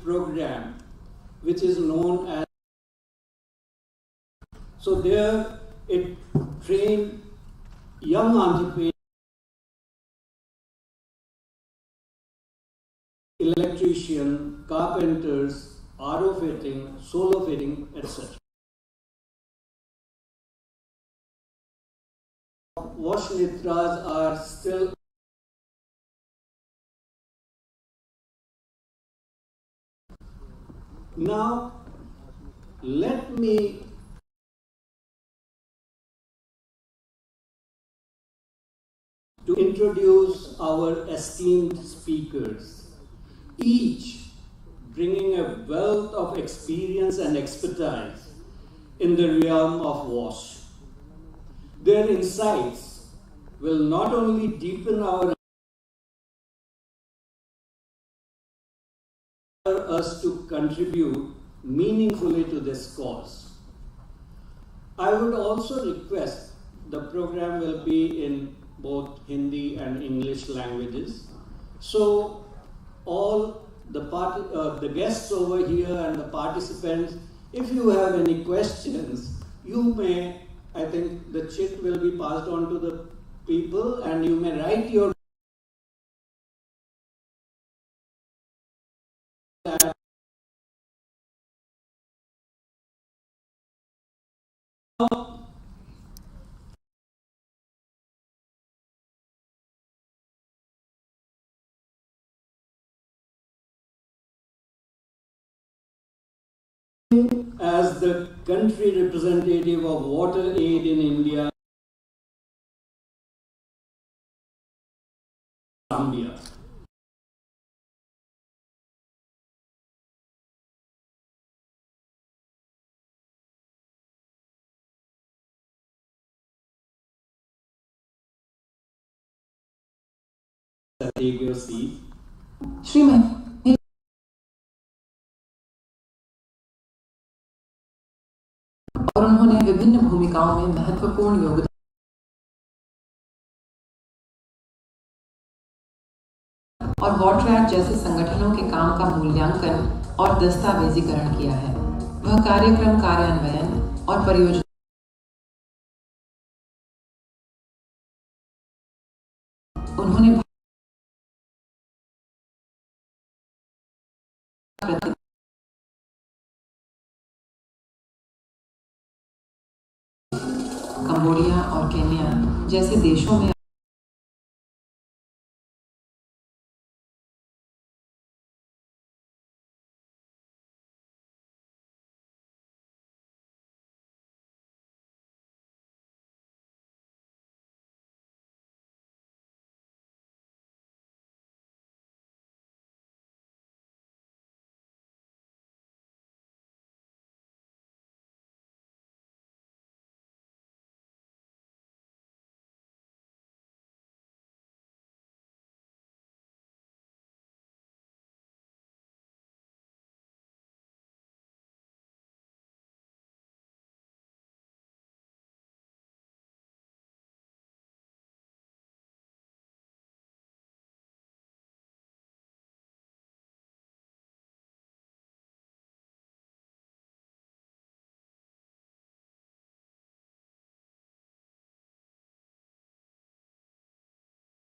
program which is known as, so there it trained young entrepreneurs, electrician, carpenters, RO fitting, solar fitting, etc. Wash Nitras are still now. Let me to introduce our esteemed speakers, each bringing a wealth of experience and expertise in the realm of WASH. Their insights will not only deepen us to contribute meaningfully to this cause. I would also request, the program will be in both Hindi and English languages. So all the guests over here and the participants, if you have any questions, you may, I think the chit will be passed on to the people and you may write your as the country representative of water aid in India, Zambia. Take your seat. Shrimati और उन्होंने विभिन्न भूमिकाओं में महत्वपूर्ण योगदान और water act जैसे संगठनों के काम का मूल्यांकन और दस्तावेजीकरण किया है। वह कार्यक्रम कार्यान्वयन और परियोजना उन्होंने कंबोडिया और केन्या जैसे देशों में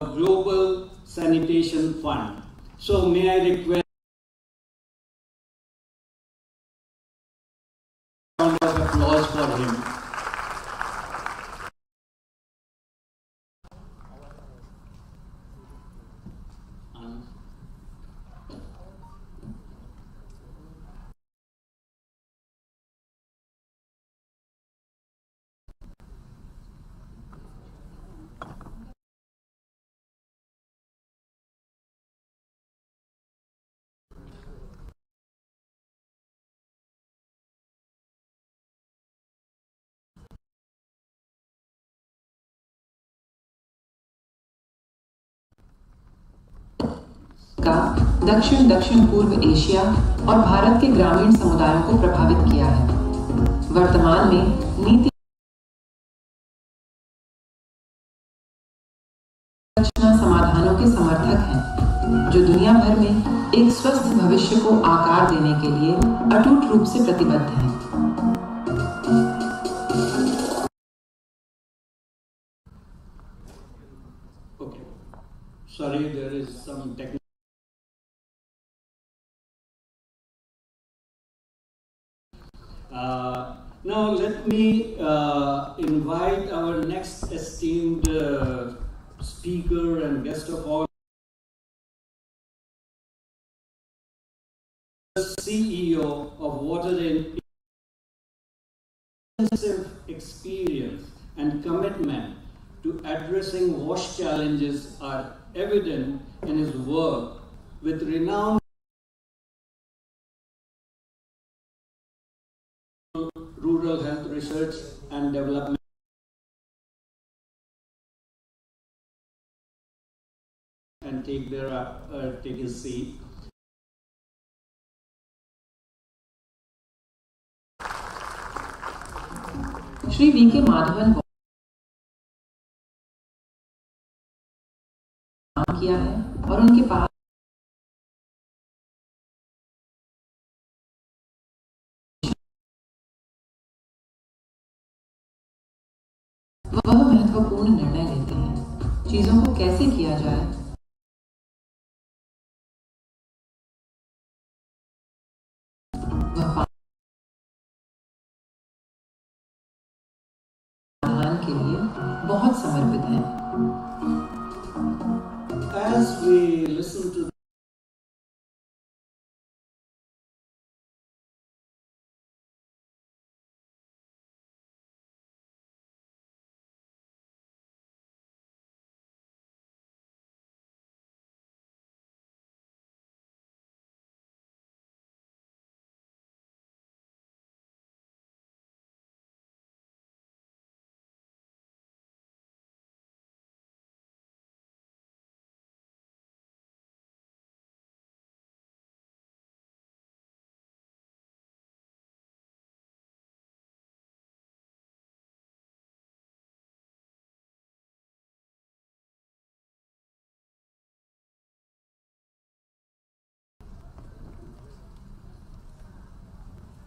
Global Sanitation Fund. So may I request a round of applause for him. का दक्षिण दक्षिण पूर्व एशिया और भारत के ग्रामीण समुदायों को प्रभावित किया है। वर्तमान में नीति समाधानों के समर्थक हैं। जो दुनिया भर में एक स्वस्थ भविष्य को आकार देने के लिए अटूट रूप से प्रतिबद्ध हैं। Okay. Sorry, there is some technical. Now let me invite our next esteemed speaker and guest of all, CEO of Water extensive experience and commitment to addressing wash challenges are evident in his work with renowned rural health research and development and take his seat. Shri V K Madhavan काम किया है और उनके पास वह महत्वपूर्ण निर्णय लेते हैं। चीजों को कैसे किया जाए, वह पालन के लिए बहुत समर्पित हैं। As we listen to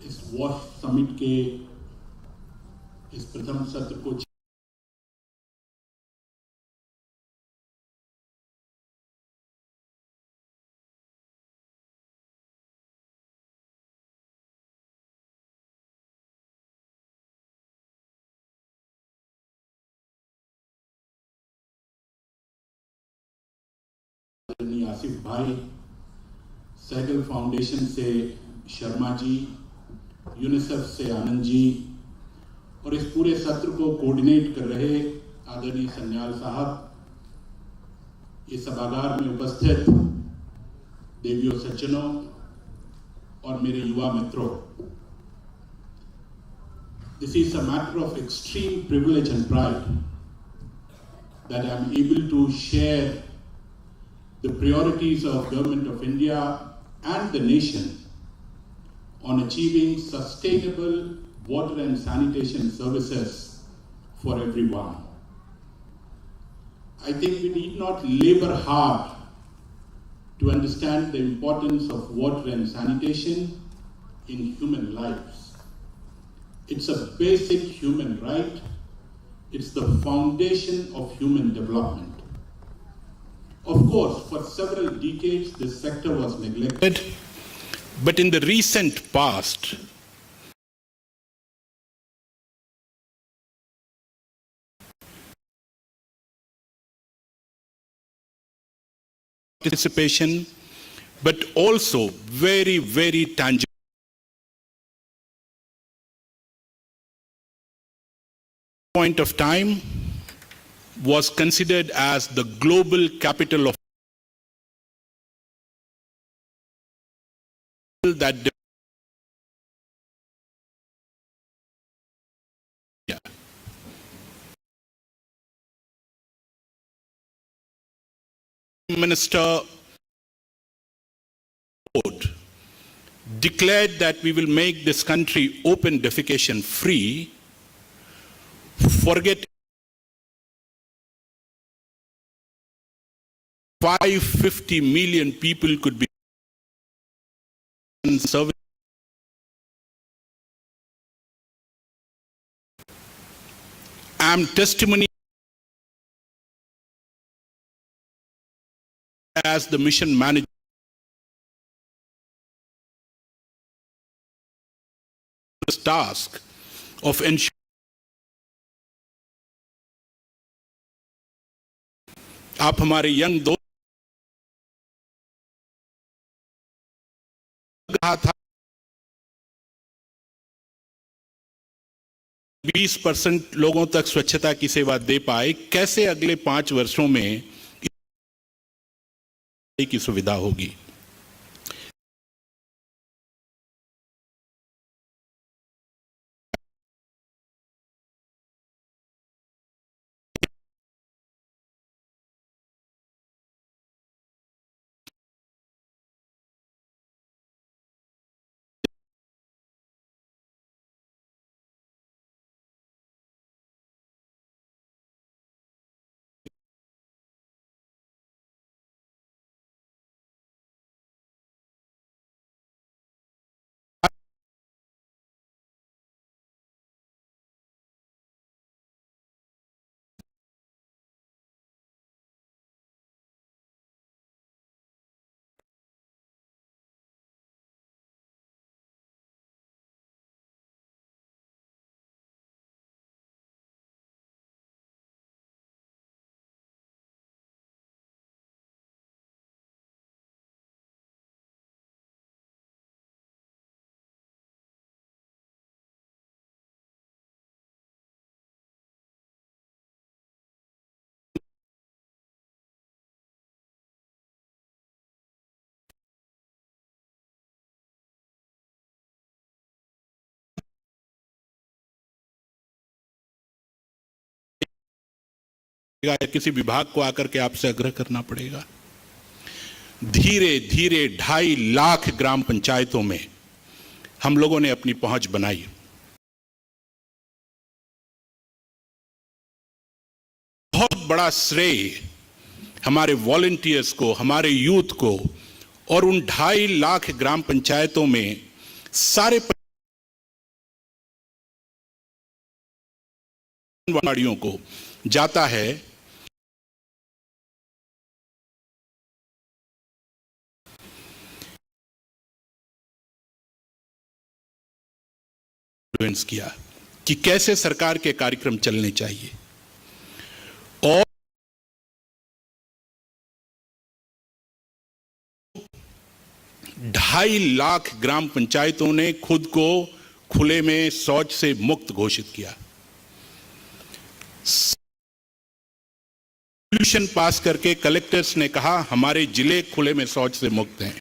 इस वॉश समिट के इस प्रथम सत्र को आसिफ भाई, सैगल फाउंडेशन से शर्मा जी, यूनिसेफ से आनंद जी और इस पूरे सत्र को कोऑर्डिनेट कर रहे आदरणीय सन्याल साहब, इस सभागार में उपस्थित देवियों सज्जनों और मेरे युवा मित्रों, this is a matter of extreme privilege and pride that I am able to share the priorities of Government of India and the nation on achieving sustainable water and sanitation services for everyone. I think we need not labor hard to understand the importance of water and sanitation in human lives. It's a basic human right. It's the foundation of human development. Of course, for several decades, this sector was neglected. But in the recent past, participation, but also very, very tangible. Point of time was considered as the global capital of that Minister declared that we will make this country open defecation free. Forget 550 million people could be in service. I'm testimony as the mission manager task of ensuring आप हमारे young दोस्त कहा था 20% लोगों तक स्वच्छता की सेवा दे पाए, कैसे अगले 5 वर्षों में की सुविधा होगी। या किसी विभाग को आकर के आपसे आग्रह करना पड़ेगा। धीरे धीरे 2.5 लाख ग्राम पंचायतों में हम लोगों ने अपनी पहुंच बनाई। बहुत बड़ा श्रेय हमारे वॉलंटियर्स को, हमारे यूथ को और उन 2.5 लाख ग्राम पंचायतों में सारे आंगनवाड़ियों को जाता है। किया कि कैसे सरकार के कार्यक्रम चलने चाहिए और 2.5 लाख ग्राम पंचायतों ने खुद को खुले में शौच से मुक्त घोषित किया। रेजोल्यूशन पास करके कलेक्टर्स ने कहा हमारे जिले खुले में शौच से मुक्त हैं।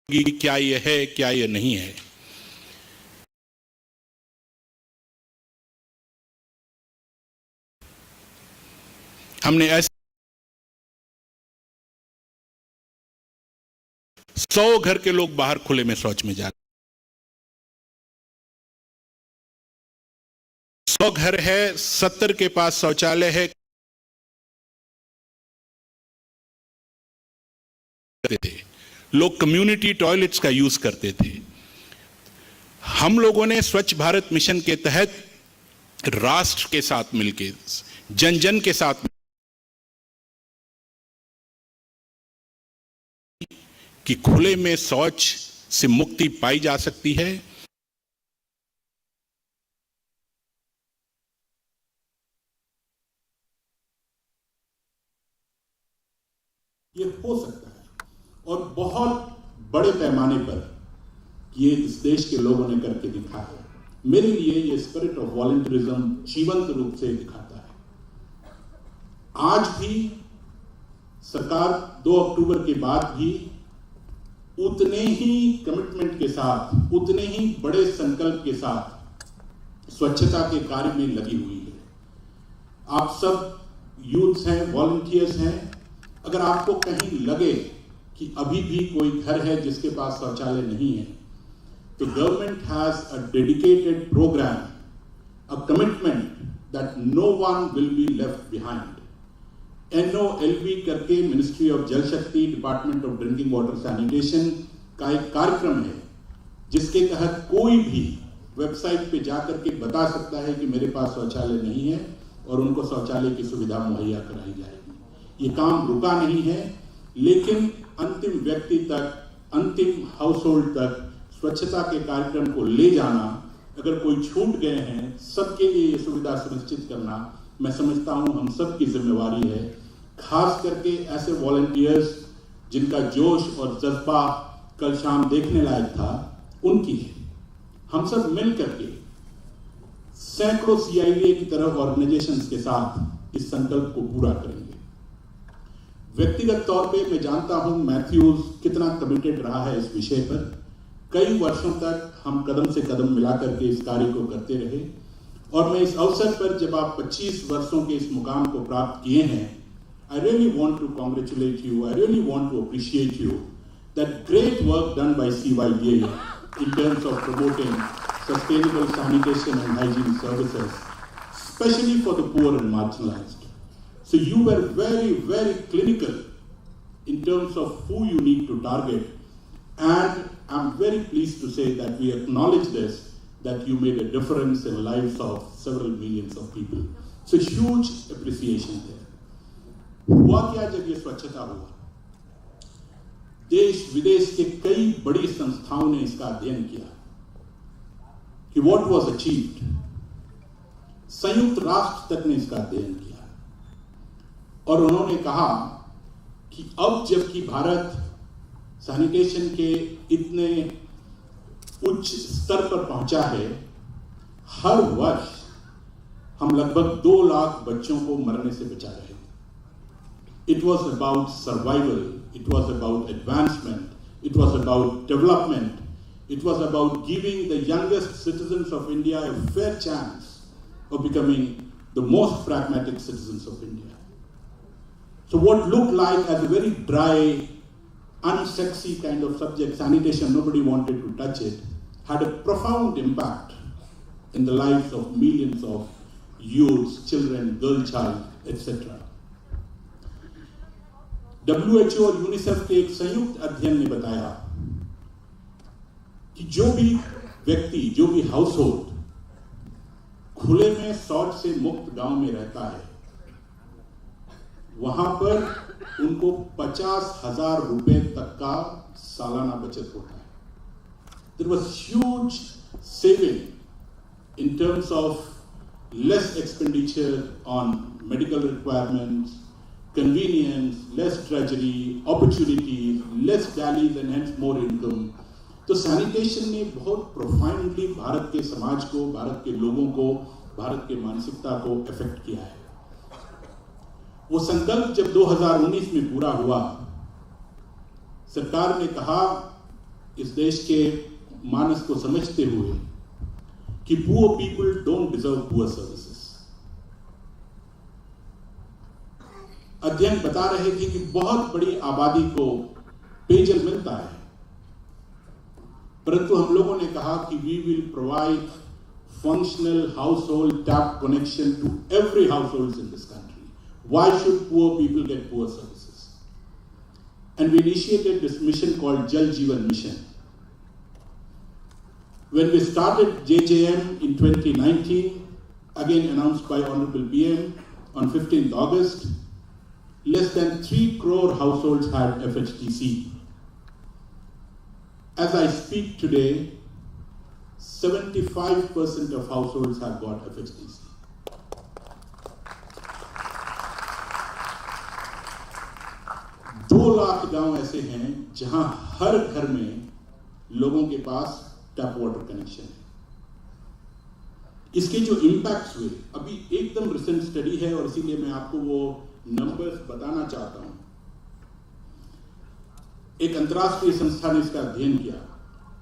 क्या ये है, क्या ये नहीं है। हमने ऐसे 100 घर के लोग बाहर खुले में शौच में जा, 100 घर है, 70 के पास शौचालय है। लोग कम्युनिटी टॉयलेट्स का यूज करते थे। हम लोगों ने स्वच्छ भारत मिशन के तहत राष्ट्र के साथ मिलकर, जन जन के साथ कि खुले में शौच से मुक्ति पाई जा सकती है। ये हो सकता है और बहुत बड़े पैमाने पर ये इस देश के लोगों ने करके दिखा है। मेरे लिए ये स्पिरिट ऑफ वॉलंटियरिज्म जीवंत रूप से दिखाता है। आज भी सरकार 2 अक्टूबर के बाद भी उतने ही कमिटमेंट के साथ, उतने ही बड़े संकल्प के साथ स्वच्छता के कार्य में लगी हुई है। आप सब यूथ्स हैं, वॉलंटियर्स हैं। अगर आपको कहीं लगे कि अभी भी कोई घर है जिसके पास शौचालय नहीं है, the government has a dedicated program, a commitment that no one will be left behind. NOLV करके मिनिस्ट्री ऑफ जल शक्ति, department of drinking water sanitation का एक कार्यक्रम है जिसके तहत कोई भी वेबसाइट पे जाकर के बता सकता है कि मेरे पास शौचालय नहीं है और उनको शौचालय की सुविधा मुहैया कराई जाएगी। ये काम रुका नहीं है, लेकिन अंतिम व्यक्ति तक, अंतिम हाउस होल्ड तक स्वच्छता के कार्यक्रम को ले जाना, अगर कोई छूट गए हैं, सबके लिए ये सुविधा सुनिश्चित करना, मैं समझता हूं हम सब की जिम्मेवारी है। खास करके ऐसे वॉलंटियर्स जिनका जोश और जज्बा कल शाम देखने लायक था, उनकी है। हम सब मिल करके सैकड़ों CYDA की तरह ऑर्गेनाइजेशंस के साथ इस संकल्प को पूरा करेंगे। व्यक्तिगत तौर पे मैं जानता हूं मैथ्यूज कितना कमिटेड रहा है इस विषय पर। कई वर्षों तक हम कदम से कदम मिला करके इस कार्य को करते रहे, और मैं इस अवसर पर जब आप 25 वर्षों के इस मुकाम को प्राप्त किए हैं, I really want to congratulate you, I really want to appreciate you, that great work done by CYDA in terms of promoting sustainable sanitation and hygiene services, especially for the poor and marginalized. So you were very, very clinical in terms of who you need to target, and I'm very pleased to say that we acknowledge this, that you made a difference in the lives of several millions of people. So huge appreciation there. हुआ क्या जब ये स्वच्छता हुआ? देश विदेश के कई बड़ी संस्थाओं ने इसका अध्ययन किया कि what was achieved. संयुक्त राष्ट्र तक ने इसका अध्ययन किया और उन्होंने कहा कि अब जबकि भारत सैनिटेशन के इतने उच्च स्तर पर पहुंचा है, हर वर्ष हम लगभग 2 लाख बच्चों को मरने से बचा रहे हैं। It was about survival, it was about advancement, it was about development, it was about giving the youngest citizens of India a fair chance of becoming the most pragmatic citizens of India. So what looked like as a very dry, unsexy kind of subject, sanitation, nobody wanted to touch it, had a profound impact in the lives of millions of youths, children, girl child, etc. WHO और UNICEF के एक संयुक्त अध्ययन ने बताया कि जो भी व्यक्ति, जो भी हाउस होल्ड खुले में शौच से मुक्त गांव में रहता है, वहां पर उनको 50,000 रुपए तक का सालाना बचत होता है. There was huge saving in terms of less expenditure on medical requirements, convenience, less drudgery, opportunities, less dallies and hence more income. तो सैनिटेशन ने बहुत प्रोफाउंडली भारत के समाज को, भारत के लोगों को, भारत के मानसिकता को इफेक्ट किया है. वो संकल्प जब 2019 में पूरा हुआ, सरकार ने कहा इस देश के मानस को समझते हुए कि poor people don't deserve poor services. अध्ययन बता रहे थे कि बहुत बड़ी आबादी को पेयजल मिलता है, परंतु हम लोगों ने कहा कि we will provide functional household tap connection to every household in this country. Why should poor people get poor services? And we initiated this mission called Jal Jeevan mission. When we started JJM in 2019, again announced by Honorable PM on 15th August, less than 3 crore households had FHTC. As I speak today, 75% of households have got FHTC. दो लाख गांव ऐसे हैं जहां हर घर में लोगों के पास tap water connection है. इसके जो इंपैक्ट्स हुए, अभी एकदम रिसेंट स्टडी है और इसीलिए मैं आपको वो नंबर्स बताना चाहता हूं. एक अंतरराष्ट्रीय संस्था ने इसका अध्ययन किया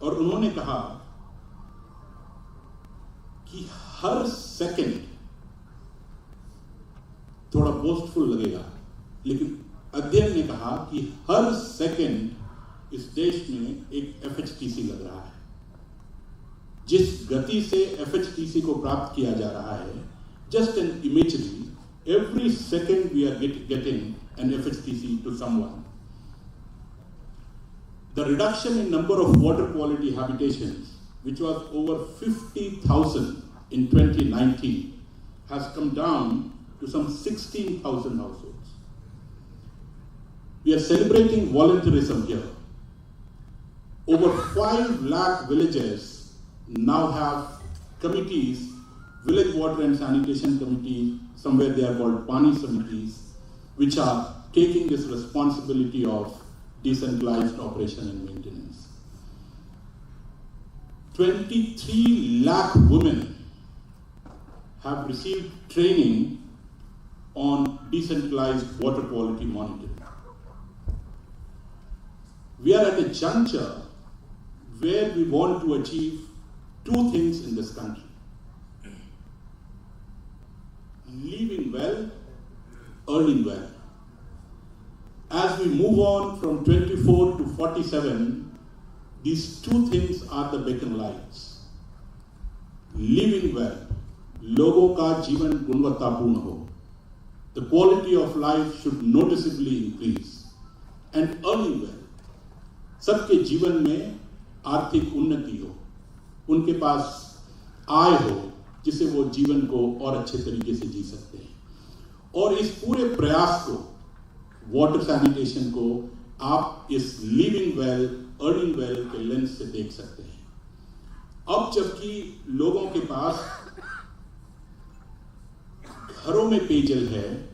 और उन्होंने कहा कि हर सेकंड, थोड़ा बोस्टफुल लगेगा, लेकिन अध्ययन ने कहा कि हर सेकंड इस देश में एक FHTC लग रहा है. जिस गति से FHTC को प्राप्त किया जा रहा है, just an imagery, every second we are getting an FHTC to someone. The reduction in number of water quality habitations, which was over 50,000 in 2019, has come down to some 16,000 households. We are celebrating volunteerism here. Over 5 lakh villages now have committees, village water and sanitation committees, somewhere they are called Pani Samitis, which are taking this responsibility of decentralized operation and maintenance. 23 lakh women have received training on decentralized water quality monitoring. We are at a juncture where we want to achieve two things in this country: living well, earning well. As we move on from 24 to 47, these two things are the beacon lights. Living well, लोगों का जीवन गुणवत्तापूर्ण हो. The quality of life should noticeably increase. And earning well, सबके जीवन में आर्थिक उन्नति हो, उनके पास आय हो जिससे वो जीवन को और अच्छे तरीके से जी सकते हैं. और इस पूरे प्रयास को, वाटर सैनिटेशन को, आप इस लिविंग वेल, अर्निंग वेल के लेंस से देख सकते हैं. अब जबकि लोगों के पास घरों में पेयजल है,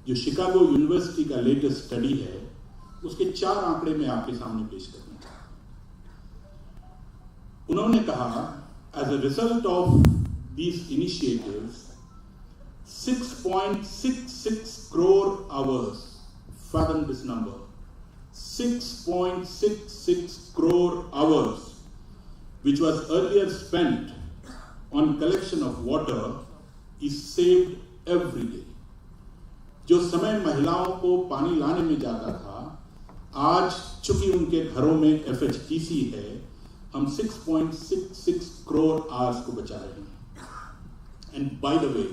जो शिकागो यूनिवर्सिटी का लेटेस्ट स्टडी है, उसके 4 आंकड़े मैं आपके सामने पेश करना चाहता हूं. उन्होंने कहा, as a result of these initiatives, 6.66 crore hours, fathom this number, 6.66 crore hours, which was earlier spent on collection of water, is saved every day. जो समय महिलाओं को पानी लाने में जाता था, आज चूंकि उनके घरों में FHTC है, हम 6.66 crore hours को बचा रहे हैं. And by the way,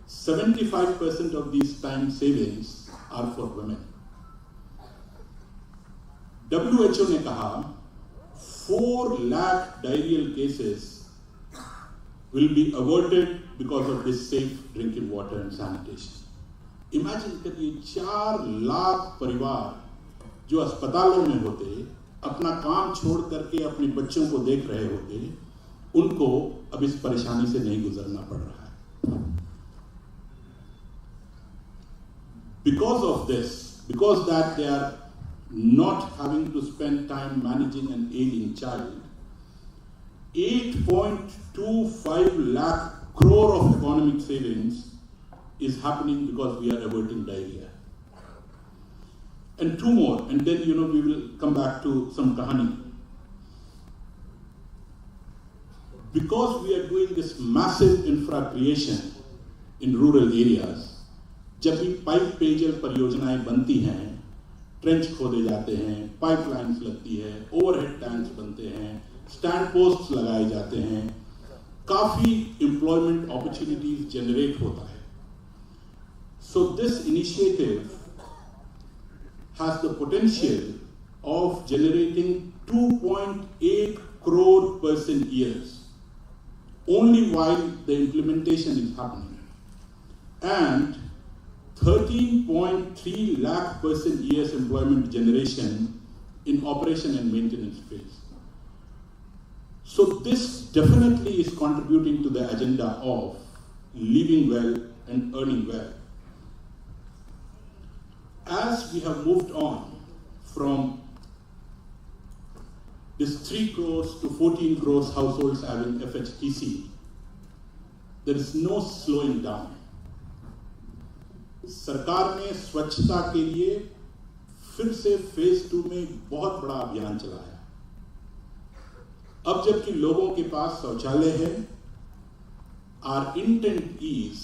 75% of these time savings are for women. WHO ने कहा 4 lakh diarrheal cases will be averted because of this safe drinking water and sanitation. Imagine करिए 4 लाख परिवार जो अस्पतालों में होते, अपना काम छोड़ करके अपने बच्चों को देख रहे होते, उनको अब इस परेशानी से नहीं गुजरना पड़ रहा है. Because of this, because that they are not having to spend time managing an aging child, 8.25 lakh crore of economic savings is happening because we are averting diarrhea. And 2 more, and then we will come back to some kahani. Because we are doing this massive infra creation in rural areas, जब भी pipe पेयजल परियोजनाएं बनती हैं, trench खोदे जाते हैं, pipelines लगती है, ओवरहेड टैंक्स बनते हैं, स्टैंड पोस्ट्स लगाए जाते हैं, काफी एम्प्लॉयमेंट अपॉर्चुनिटीज जनरेट होता है. So this initiative has the potential of generating 2.8 crore person years only while the implementation is happening, and 13.3 lakh person years employment generation in operation and maintenance phase. So this definitely is contributing to the agenda of living well and earning well. As we have moved on from this 3 crores to 14 crores households having FHTC, there is no slowing down. सरकार ने स्वच्छता के लिए फिर से phase 2 में बहुत बड़ा अभियान चलाया. अब जबकि लोगों के पास शौचालय है, our intent is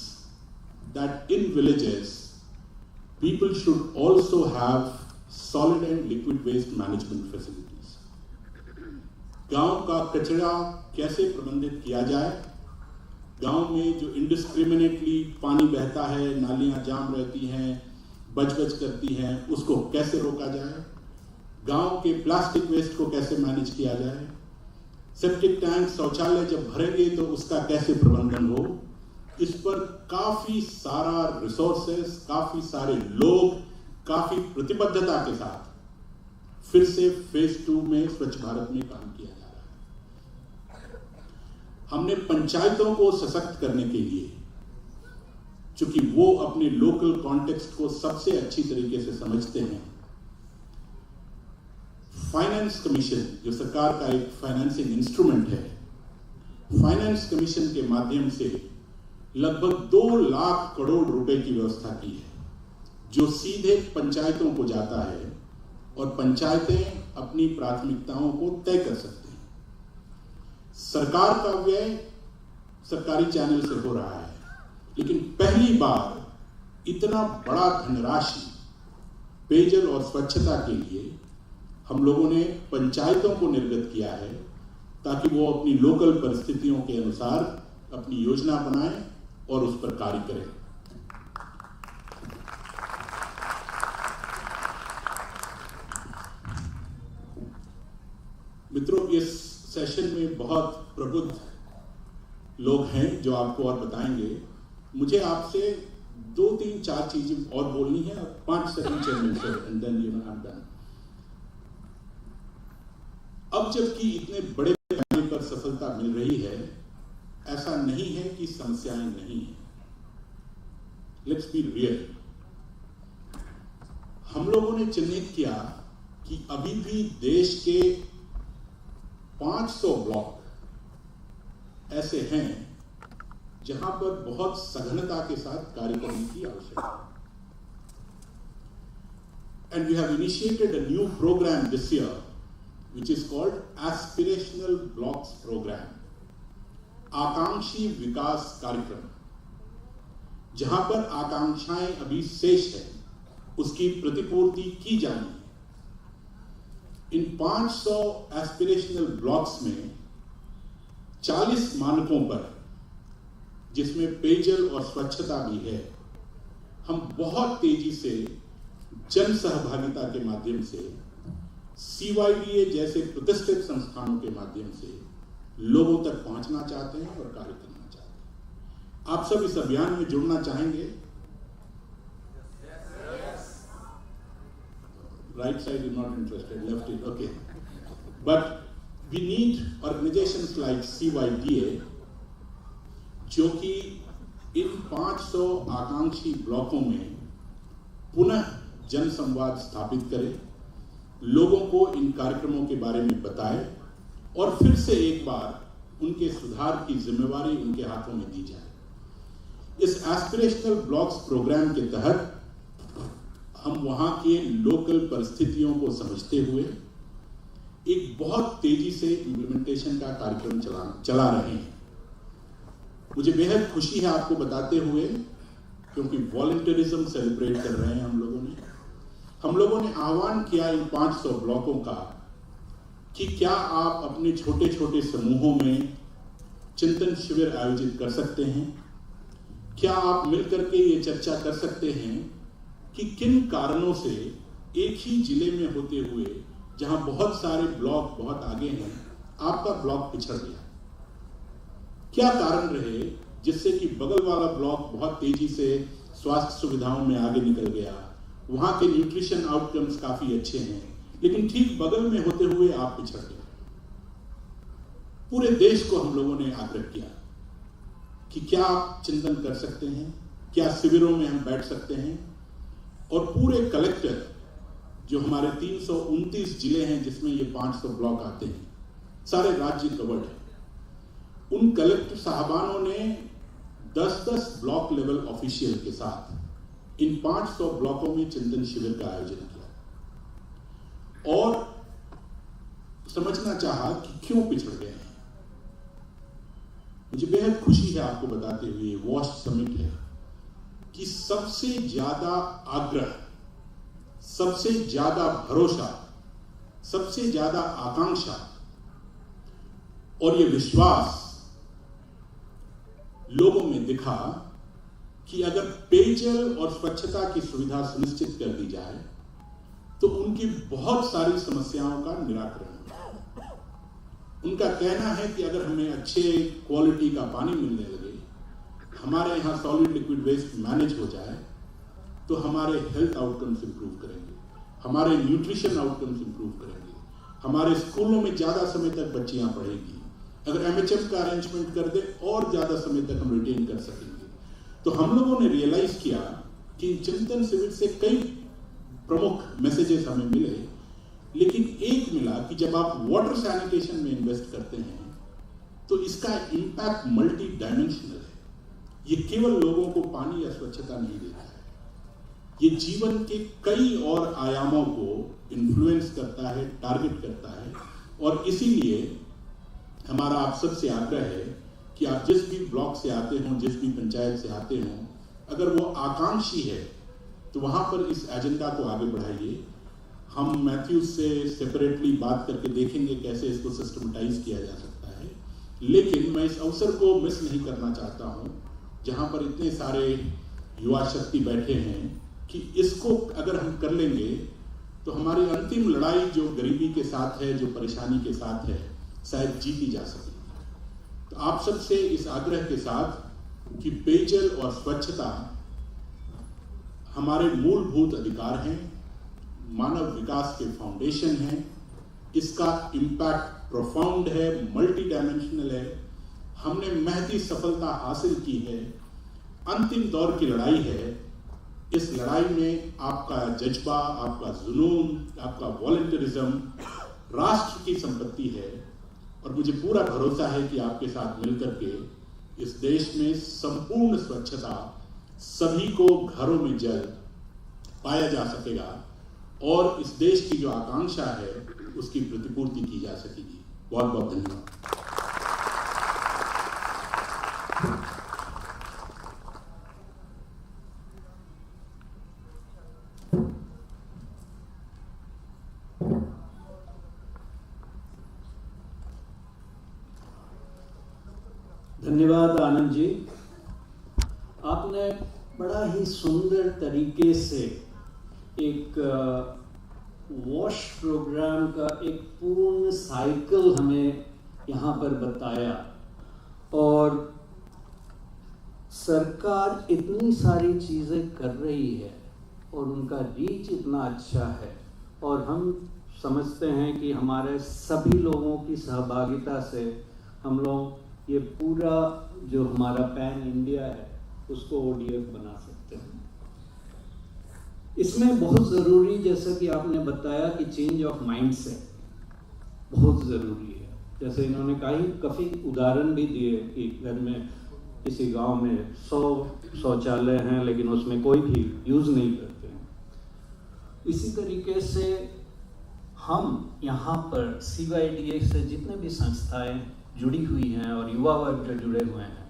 that in villages people should also have solid and liquid waste management facilities. गांव का कचरा कैसे प्रबंधित किया जाए, गांव में जो इंडिस्क्रिमिनेटली पानी बहता है, नालियां जाम रहती हैं, बच करती हैं, उसको कैसे रोका जाए, गांव के प्लास्टिक वेस्ट को कैसे मैनेज किया जाए, सेप्टिक टैंक शौचालय जब भरेंगे तो उसका कैसे प्रबंधन हो। इस पर काफी सारा रिसोर्सेस, काफी सारे लोग, काफी प्रतिबद्धता के साथ फिर से फेज 2 में स्वच्छ भारत में काम किया जा रहा है। हमने पंचायतों को सशक्त करने के लिए, चूंकि वो अपने लोकल कॉन्टेक्स्ट को सबसे अच्छी तरीके से समझते हैं, फाइनेंस कमीशन जो सरकार का एक फाइनेंसिंग इंस्ट्रूमेंट है, फाइनेंस कमीशन के माध्यम से लगभग 2 लाख करोड़ रुपए की व्यवस्था की है, जो सीधे पंचायतों को जाता है और पंचायतें अपनी प्राथमिकताओं को तय कर सकते हैं। सरकार का व्यय सरकारी चैनल से हो रहा है, लेकिन पहली बार इतना बड़ा धनराशि पेयजल और स्वच्छता के लिए हम लोगों ने पंचायतों को निर्गत किया है, ताकि वो अपनी लोकल परिस्थितियों के अनुसार अपनी योजना बनाएं और उस पर कार्य करें। मित्रों, इस सेशन में बहुत प्रबुद्ध लोग हैं जो आपको और बताएंगे। मुझे आपसे 2, 3, 4 चीजें और बोलनी है, 5 second chairman sir, and then I am done. अब जबकि इतने बड़े पैमाने पर सफलता मिल रही है, ऐसा नहीं है कि समस्याएं नहीं हैं। Let's be real. हम लोगों ने चिन्हित किया कि अभी भी देश के 500 ब्लॉक ऐसे हैं जहां पर बहुत सघनता के साथ कार्य करने की आवश्यकता है। And we have initiated a new program this year, which is called Aspirational Blocks Program, आकांक्षी विकास कार्यक्रम, जहां पर आकांक्षाएं अभी शेष है, उसकी प्रतिपूर्ति की जानी है। इन 500 एस्पिरेशनल ब्लॉक्स में 40 मानकों पर, जिसमें पेयजल और स्वच्छता भी है, हम बहुत तेजी से जन सहभागिता के माध्यम से, CYDA जैसे प्रतिष्ठित संस्थानों के माध्यम से लोगों तक पहुंचना चाहते हैं और कार्य करना चाहते हैं। आप सब इस अभियान में जुड़ना चाहेंगे? Right side is not interested, left is okay. But we need organizations like CYDA, जो कि इन 500 आकांक्षी ब्लॉकों में पुनः जन संवाद स्थापित करे, लोगों को इन कार्यक्रमों के बारे में बताए और फिर से एक बार उनके सुधार की जिम्मेवारी उनके हाथों में दी जाए। इस एस्पिरेशनल ब्लॉक्स प्रोग्राम के तहत हम वहां के लोकल परिस्थितियों को समझते हुए एक बहुत तेजी से इम्प्लीमेंटेशन का कार्यक्रम चला रहे हैं। मुझे बेहद खुशी है आपको बताते हुए, क्योंकि वॉलंटियरिज्म सेलिब्रेट कर रहे हैं हम लोगों ने आह्वान किया इन 500 ब्लॉकों का कि क्या आप अपने छोटे छोटे समूहों में चिंतन शिविर आयोजित कर सकते हैं? क्या आप मिलकर के ये चर्चा कर सकते हैं कि किन कारणों से एक ही जिले में होते हुए, जहां बहुत सारे ब्लॉक बहुत आगे हैं, आपका ब्लॉक पिछड़ गया? क्या कारण रहे जिससे कि बगल वाला ब्लॉक बहुत तेजी से स्वास्थ्य सुविधाओं में आगे निकल गया, वहां के न्यूट्रिशन आउटकम्स काफी अच्छे हैं, लेकिन ठीक बगल में होते हुए आप पिछड़ गए? पूरे देश को हम लोगों ने आग्रह किया कि क्या आप चिंतन कर सकते हैं, क्या शिविरों में हम बैठ सकते हैं, और पूरे कलेक्टर, जो हमारे 329 जिले हैं जिसमें ये 500 ब्लॉक आते हैं, सारे राज्य कवर्ड है, उन कलेक्टर साहबानों ने 10-10 ब्लॉक लेवल ऑफिशियल के साथ इन 500 ब्लॉकों में चिंतन शिविर का आयोजन किया और समझना चाहा कि क्यों पिछड़ गए हैं। मुझे बेहद खुशी है आपको बताते हुए, वॉश समिट है कि सबसे ज्यादा आग्रह, सबसे ज्यादा भरोसा, सबसे ज्यादा आकांक्षा और ये विश्वास लोगों में दिखा कि अगर पेयजल और स्वच्छता की सुविधा सुनिश्चित कर दी जाए तो उनकी बहुत सारी समस्याओं का निराकरण होगा। उनका कहना है कि अगर हमें अच्छे क्वालिटी का पानी मिलने लगे, हमारे यहाँ सॉलिड लिक्विड वेस्ट मैनेज हो जाए, तो हमारे हेल्थ आउटकम्स इंप्रूव करेंगे, हमारे न्यूट्रिशन आउटकम्स इंप्रूव करेंगे, हमारे स्कूलों में ज़्यादा समय तक बच्चियाँ पढ़ेंगी। अगर MHM का अरेंजमेंट कर दे और ज़्यादा समय तक हम रिटेन कर सकेंगे। तो हम लोगों ने रियलाइज किया कि चिंतन शिविर से कई प्रमुख मैसेजेस हमें मिले, लेकिन एक मिला कि जब आप वाटर सैनिटेशन में इन्वेस्ट करते हैं तो इसका इम्पैक्ट मल्टी डायमेंशनल है। ये केवल लोगों को पानी या स्वच्छता नहीं देता है, ये जीवन के कई और आयामों को इन्फ्लुएंस करता है, टारगेट करता है। और इसीलिए हमारा आप सबसे आग्रह है कि आप जिस भी ब्लॉक से आते हों, जिस भी पंचायत से आते हों, अगर वो आकांक्षी है तो वहाँ पर इस एजेंडा को आगे बढ़ाइए। हम मैथ्यूज से सेपरेटली बात करके देखेंगे कैसे इसको सिस्टमेटाइज किया जा सकता है, लेकिन मैं इस अवसर को मिस नहीं करना चाहता हूँ जहाँ पर इतने सारे युवा शक्ति बैठे हैं कि इसको अगर हम कर लेंगे तो हमारी अंतिम लड़ाई जो गरीबी के साथ है, जो परेशानी के साथ है, शायद जीती जा सके। तो आप सबसे इस आग्रह के साथ कि पेयजल और स्वच्छता हमारे मूलभूत अधिकार हैं, मानव विकास के फाउंडेशन हैं, इसका इम्पैक्ट प्रोफाउंड है, मल्टी डायमेंशनल है, हमने महती सफलता हासिल की है, अंतिम दौर की लड़ाई है। इस लड़ाई में आपका जज्बा, आपका जुनून, आपका वॉलंटियरिज्म राष्ट्र की संपत्ति है और मुझे पूरा भरोसा है कि आपके साथ मिलकर के इस देश में संपूर्ण स्वच्छता, सभी को घरों में जल पाया जा सकेगा और इस देश की जो आकांक्षा है उसकी प्रतिपूर्ति की जा सकेगी। बहुत बहुत धन्यवाद। धन्यवाद आनंद जी। आपने बड़ा ही सुंदर तरीके से एक वॉश प्रोग्राम का एक पूर्ण साइकिल हमें यहाँ पर बताया और सरकार इतनी सारी चीज़ें कर रही है और उनका रीच इतना अच्छा है और हम समझते हैं कि हमारे सभी लोगों की सहभागिता से हम लोग ये पूरा जो हमारा पैन इंडिया है उसको ODF बना सकते हैं। इसमें बहुत ज़रूरी, जैसा कि आपने बताया कि चेंज ऑफ माइंडसेट बहुत ज़रूरी है। जैसे इन्होंने काफ़ी उदाहरण भी दिए कि घर में किसी गांव में 100 शौचालय हैं लेकिन उसमें कोई भी यूज़ नहीं करते हैं। इसी तरीके से हम यहाँ पर CYDA से जितने भी संस्थाएं जुड़ी हुई हैं और युवा वर्ग जो जुड़े हुए हैं,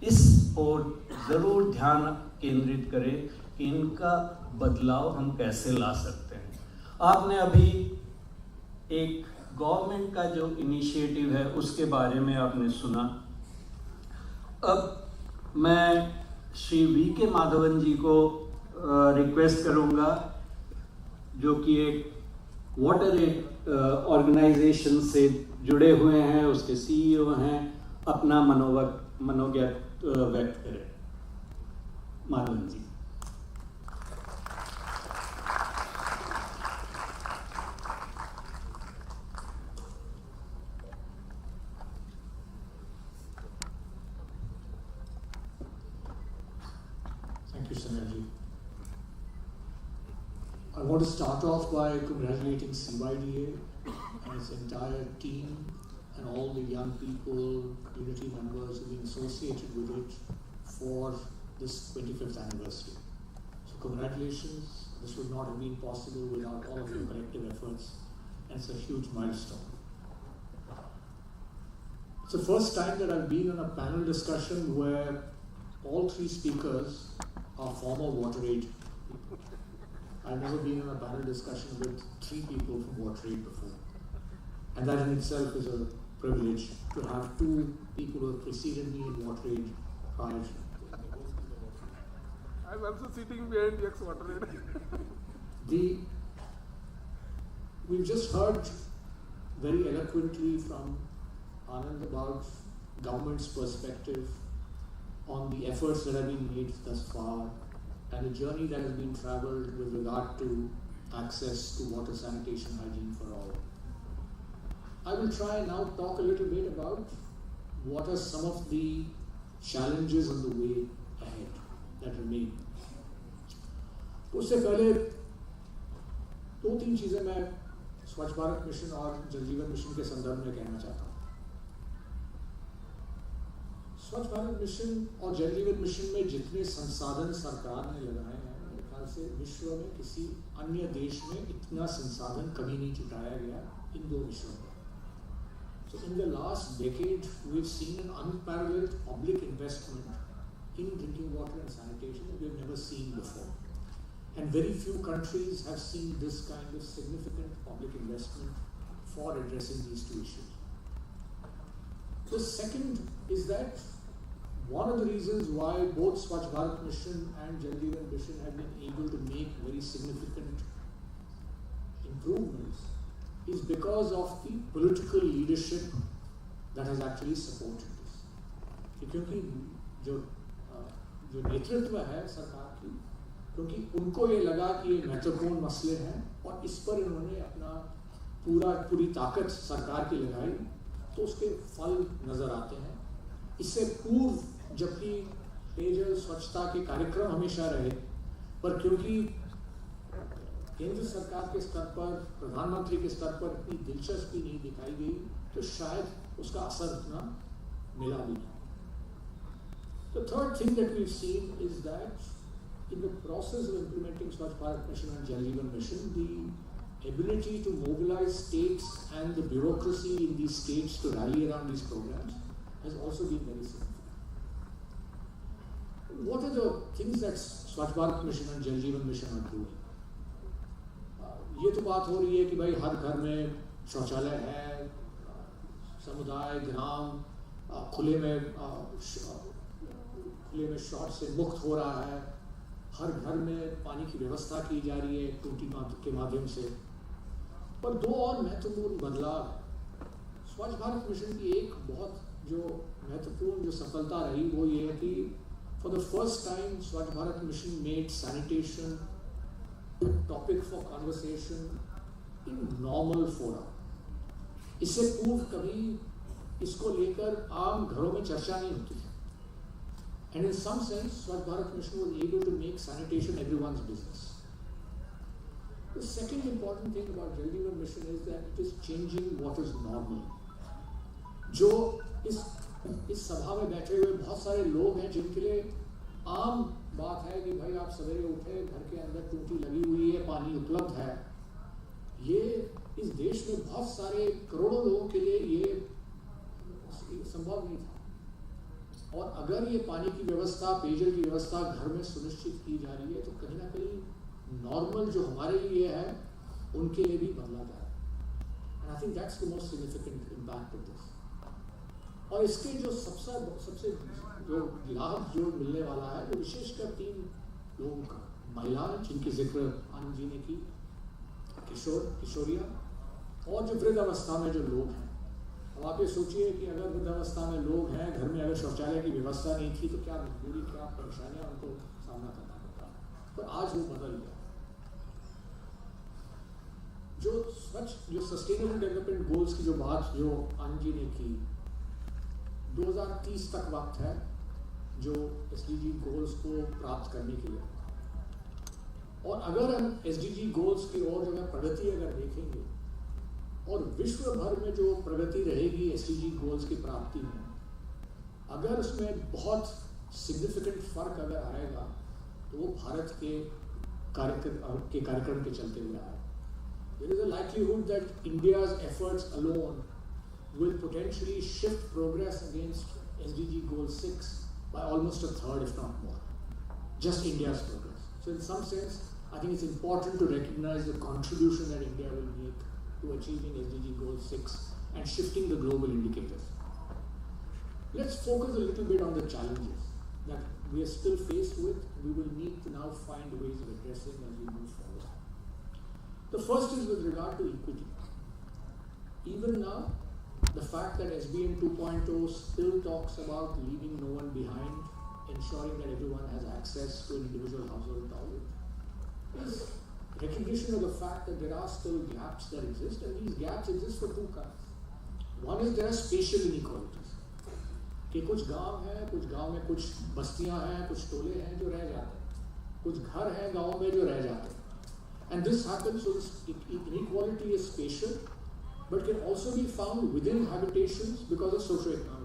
इस ओर ज़रूर ध्यान केंद्रित करें कि इनका बदलाव हम कैसे ला सकते हैं। आपने अभी एक गवर्नमेंट का जो इनिशिएटिव है उसके बारे में आपने सुना। अब मैं श्री VK माधवन जी को रिक्वेस्ट करूंगा, जो कि एक वाटर एड ऑर्गेनाइजेशन से जुड़े हुए हैं, उसके CEO हैं, अपना मनोज्ञ व्यक्त करें। माधवन जी। Thank you, Sanjay. I want to start off by congratulating CYDA and its entire team and all the young people, community members who've been associated with it for this 25th anniversary. So congratulations. This would not have been possible without all of your collective efforts, and it's a huge milestone. It's the first time that I've been in a panel discussion where all three speakers are former WaterAid people. I've never been in a panel discussion with three people from WaterAid before. And that in itself is a privilege to have two people who have preceded me in water aid prior. I'm also sitting behind X water aid. We've just heard very eloquently from Anand about government's perspective on the efforts that have been made thus far and the journey that has been travelled with regard to access to water, sanitation, hygiene for all. I will try and now talk a little bit about what are some of the challenges on the way ahead that remain. उससे पहले दो तीन चीज़ें मैं स्वच्छ Bharat mission और जल Jeevan mission के संदर्भ में कहना चाहता हूँ। स्वच्छ भारत मिशन और जल जीवन मिशन में जितने संसाधन सरकार ने लगाए हैं, मेरे ख्याल से विश्व में किसी अन्य देश में इतना संसाधन कभी नहीं जुटाया गया इन दो विषयों में। So in the last decade, we've seen an unparalleled public investment in drinking water and sanitation that we've never seen before. And very few countries have seen this kind of significant public investment for addressing these two issues. The second is that one of the reasons why both Swachh Bharat Mission and Jal Jeevan Mission have been able to make very significant improvements is because of the political leadership that has actually supported this. क्योंकि जो नेतृत्व है सरकार की, क्योंकि उनको ये लगा कि ये महत्वपूर्ण मसले हैं और इस पर इन्होंने अपना पूरी ताकत सरकार की लगाई, तो उसके फल नजर आते हैं। इससे पूर्व जबकि पेयजल स्वच्छता के कार्यक्रम हमेशा रहे, पर क्योंकि केंद्र सरकार के स्तर पर, प्रधानमंत्री के स्तर पर इतनी दिलचस्पी नहीं दिखाई गई, तो शायद उसका असर इतना मिला भी नहीं। The third thing that we've seen is that in the process of implementing Swachh Bharat Mission and Jal Jeevan Mission, the ability to mobilize states and the bureaucracy in these states to rally around these programs has also been very significant. What are the things that Swachh Bharat Mission and Jal Jeevan Mission are doing? ये तो बात हो रही है कि भाई हर घर में शौचालय है, समुदाय, ग्राम खुले में शौच से मुक्त हो रहा है, हर घर में पानी की व्यवस्था की जा रही है टूटी के माध्यम से। पर दो और महत्वपूर्ण बदलाव है। स्वच्छ भारत मिशन की एक बहुत जो महत्वपूर्ण जो सफलता रही वो ये है कि फॉर द फर्स्ट टाइम स्वच्छ Bharat mission made sanitation topic for conversation in normal forum. इससे पूर्व कभी इसको लेकर आम घरों में चर्चा नहीं होती थी। And in some sense, Swachh Bharat Mission was able to make sanitation everyone's business. The second important thing about Jal Jeevan Mission is that it is changing what is normal. जो इस सभा में बैठे हुए बहुत सारे लोग हैं जिनके लिए आम बात है कि भाई आप सवेरे उठे, घर के अंदर टूटी लगी हुई है, पानी उपलब्ध है। ये इस देश में बहुत सारे करोड़ों लोगों के लिए ये संभव नहीं था। और अगर ये पानी की व्यवस्था, पेयजल की व्यवस्था घर में सुनिश्चित की जा रही है, तो कहीं ना कहीं नॉर्मल जो हमारे लिए है उनके लिए भी बदला जा रहा है। And I think that's the most significant impact of this. और इसके जो सबसे जो लाभ जो मिलने वाला है वो विशेषकर तीन लोगों का, महिलाएं जिनकी जिक्र आनंद जी ने की, किशोरियाँ और जो वृद्ध अवस्था में जो लोग हैं। अब आप ये सोचिए कि अगर वृद्धावस्था में लोग हैं, घर में अगर शौचालय की व्यवस्था नहीं थी तो क्या मजबूरी, क्या परेशानियां उनको सामना करना पड़ता। पर आज वो बदल गया। जो सस्टेनेबल डेवलपमेंट गोल्स की जो बात जो आनंद जी ने की, 2030 तक वक्त है जो SDG गोल्स को प्राप्त करने के लिए। और अगर हम SDG गोल्स की ओर जो है प्रगति अगर देखेंगे और विश्व भर में जो प्रगति रहेगी SDG गोल्स की प्राप्ति में, अगर उसमें बहुत सिग्निफिकेंट फर्क अगर आएगा तो वो भारत के कार्यक्रम के चलते हुए आएगा। There is a likelihood that India's efforts alone will potentially shift progress against SDG goal 6 by almost a third, if not more. Just India's progress. So in some sense, I think it's important to recognize the contribution that India will make to achieving SDG goal 6 and shifting the global indicators. Let's focus a little bit on the challenges that we are still faced with. We will need to now find ways of addressing as we move forward. The first is with regard to equity. Even now, the fact that SBM 2.0 still talks about leaving no one behind, ensuring that everyone has access to an individual household toilet, is recognition of the fact that there are still gaps that exist, and these gaps exist for two kinds. One is there are spatial inequalities. कि कुछ गांव हैं, कुछ गांव में कुछ बस्तियां हैं, कुछ टोले हैं जो रह जाते हैं, कुछ घर हैं गांव में जो रह जाते हैं. And this happens, so this inequality is spatial, but can also be found within habitations because of socio-economic.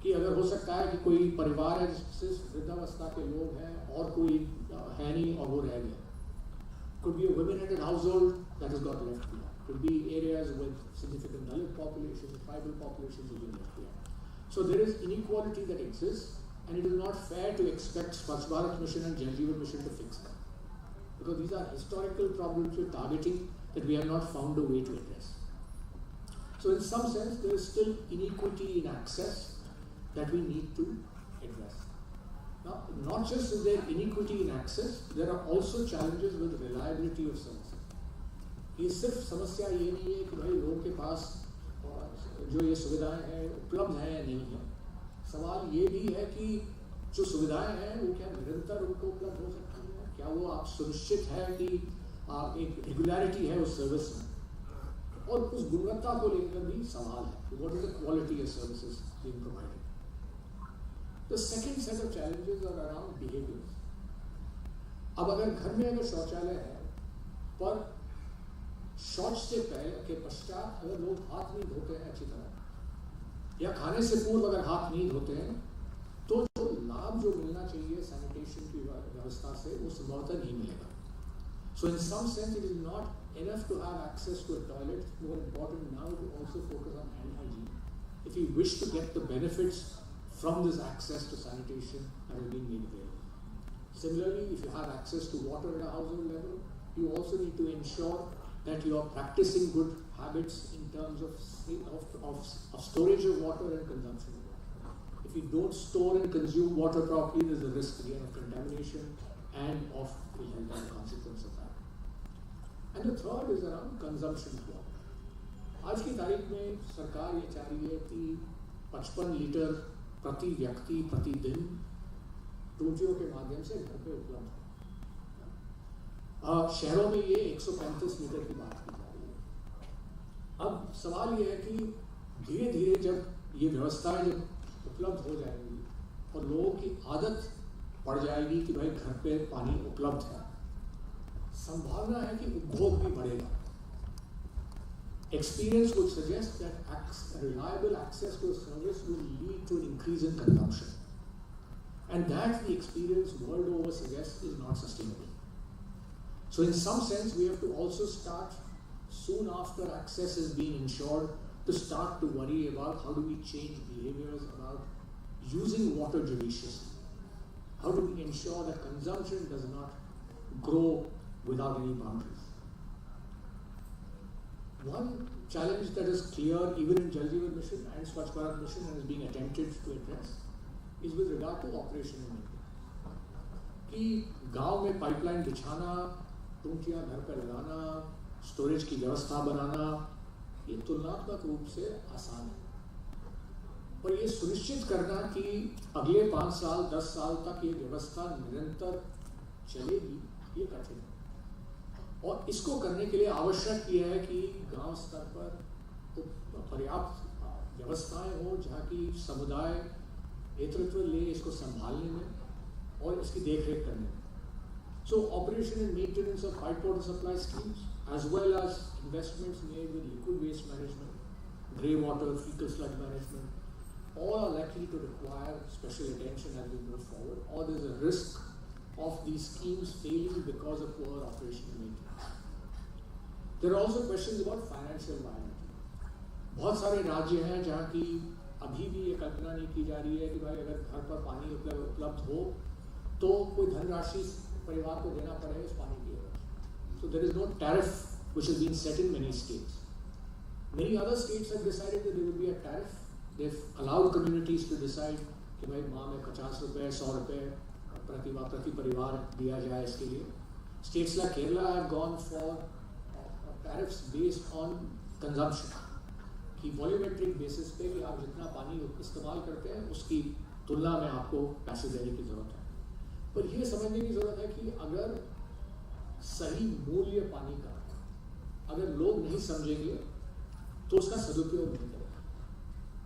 कि अगर हो सकता है कि कोई परिवार है जिसमें वृद्धावस्था के लोग हैं और कोई है नहीं और वो रह गया. Could be a women-headed household that has got left behind. Could be areas with significant Dalit populations, tribal populations who have been left behind. So there is inequality that exists, and it is not fair to expect Swachh Bharat Mission and Jal Jeevan Mission to fix them. Because these are historical problems with targeting that we have not found a way to address. So in some sense, there is still inequity in access that we need to address. Now, not just is there inequity in access, there are also challenges with reliability of services. ये सिर्फ समस्या ये नहीं है कि भाई लोगों के पास जो ये सुविधाएं हैं उपलब्ध हैं या नहीं है. सवाल ये भी है कि जो सुविधाएं हैं वो क्या निरंतर उनको उपलब्ध हो सकती हैं? क्या वो आप सुनिश्चित है कि एक रेगुलरिटी है उस सर्विस में? और उस गुणवत्ता को लेकर भी सवाल है. What is the quality of services being provided? The second set of challenges are around behaviours. अब अगर घर में अगर शौचालय है पर शौच से पहले के पश्चात अगर लोग हाथ नहीं धोते हैं अच्छी तरह, या खाने से पूर्व अगर हाथ नहीं धोते हैं, तो जो लाभ जो मिलना चाहिए सैनिटेशन की व्यवस्था से वो संभवतः नहीं मिलेगा. So in some sense it is not enough to have access to a toilet. More important now to also focus on hand hygiene if you wish to get the benefits from this access to sanitation that is being made available. Similarly, if you have access to water at a household level, you also need to ensure that you are practicing good habits in terms of storage of water and consumption of water. If you don't store and consume water properly, there is a risk again of contamination and of ill health as a consequence of that. And the third is around consumption of water. आज की तारीख में सरकार ये चाह रही है कि 55 लीटर प्रति व्यक्ति प्रतिदिन टूटियों के माध्यम से घर पे उपलब्ध है. शहरों में ये 135 लीटर की बात की जा रही है. अब सवाल ये है कि धीरे धीरे जब ये व्यवस्थाएं जब उपलब्ध हो जाएंगी और लोगों की आदत पड़ जाएगी कि भाई घर पे पानी उपलब्ध है, संभावना है कि उपभोग भी बढ़ेगा. Experience would suggest that reliable access to a service will lead to an increase in consumption. And that the experience world over suggests is not sustainable. So in some sense, we have to also start, soon after access is being ensured, to start to worry about how do we change behaviors about using water judiciously. How do we ensure that consumption does not grow without any boundaries? One challenge that is clear even in Jal Jeevan Mission and Swachh Bharat Mission and is being attempted to address is with regard to operation and maintenance. कि गांव में pipeline बिछाना, टूटियां घर पर लगाना, storage की व्यवस्था बनाना, ये तुलनात्मक रूप से आसान है. पर ये सुनिश्चित करना कि अगले 5 साल 10 साल तक ये व्यवस्था निरंतर चलेगी, ये कठिन है. और इसको करने के लिए आवश्यक यह है कि गांव स्तर पर पर्याप्त व्यवस्थाएं हो जहाँ की समुदाय नेतृत्व ले इसको संभालने में और इसकी देखरेख करने में. सो operation and maintenance of pipe water supply schemes as well as investments made with liquid waste management, grey water, fecal sludge management, all are likely to require special attention as we move forward, or there is a risk of these schemes failing because of poor operation and maintenance. There are also questions about financial viability. बहुत सारे राज्य हैं जहाँ की अभी भी ये कल्पना नहीं की जा रही है कि भाई अगर घर पर पानी उपलब्ध हो तो कोई धनराशि परिवार को देना पड़ेगा इस पानी की. So there is no tariff which has been set in many states. Many other states have decided that there will be a tariff. They've allowed communities to decide कि भाई माह में 50 रुपए 100 रुपए प्रति परिवार दिया जाए इसके लिए. States like Kerala have gone for tariffs based on consumption. कि वॉल्यूमेट्रिक बेसिस पे कि आप जितना पानी इस्तेमाल करते हैं उसकी तुलना में आपको पैसे देने की ज़रूरत है. पर ये समझने की ज़रूरत है कि अगर सही मूल्य पानी का अगर लोग नहीं समझेंगे तो उसका सदुपयोग नहीं करेंगे.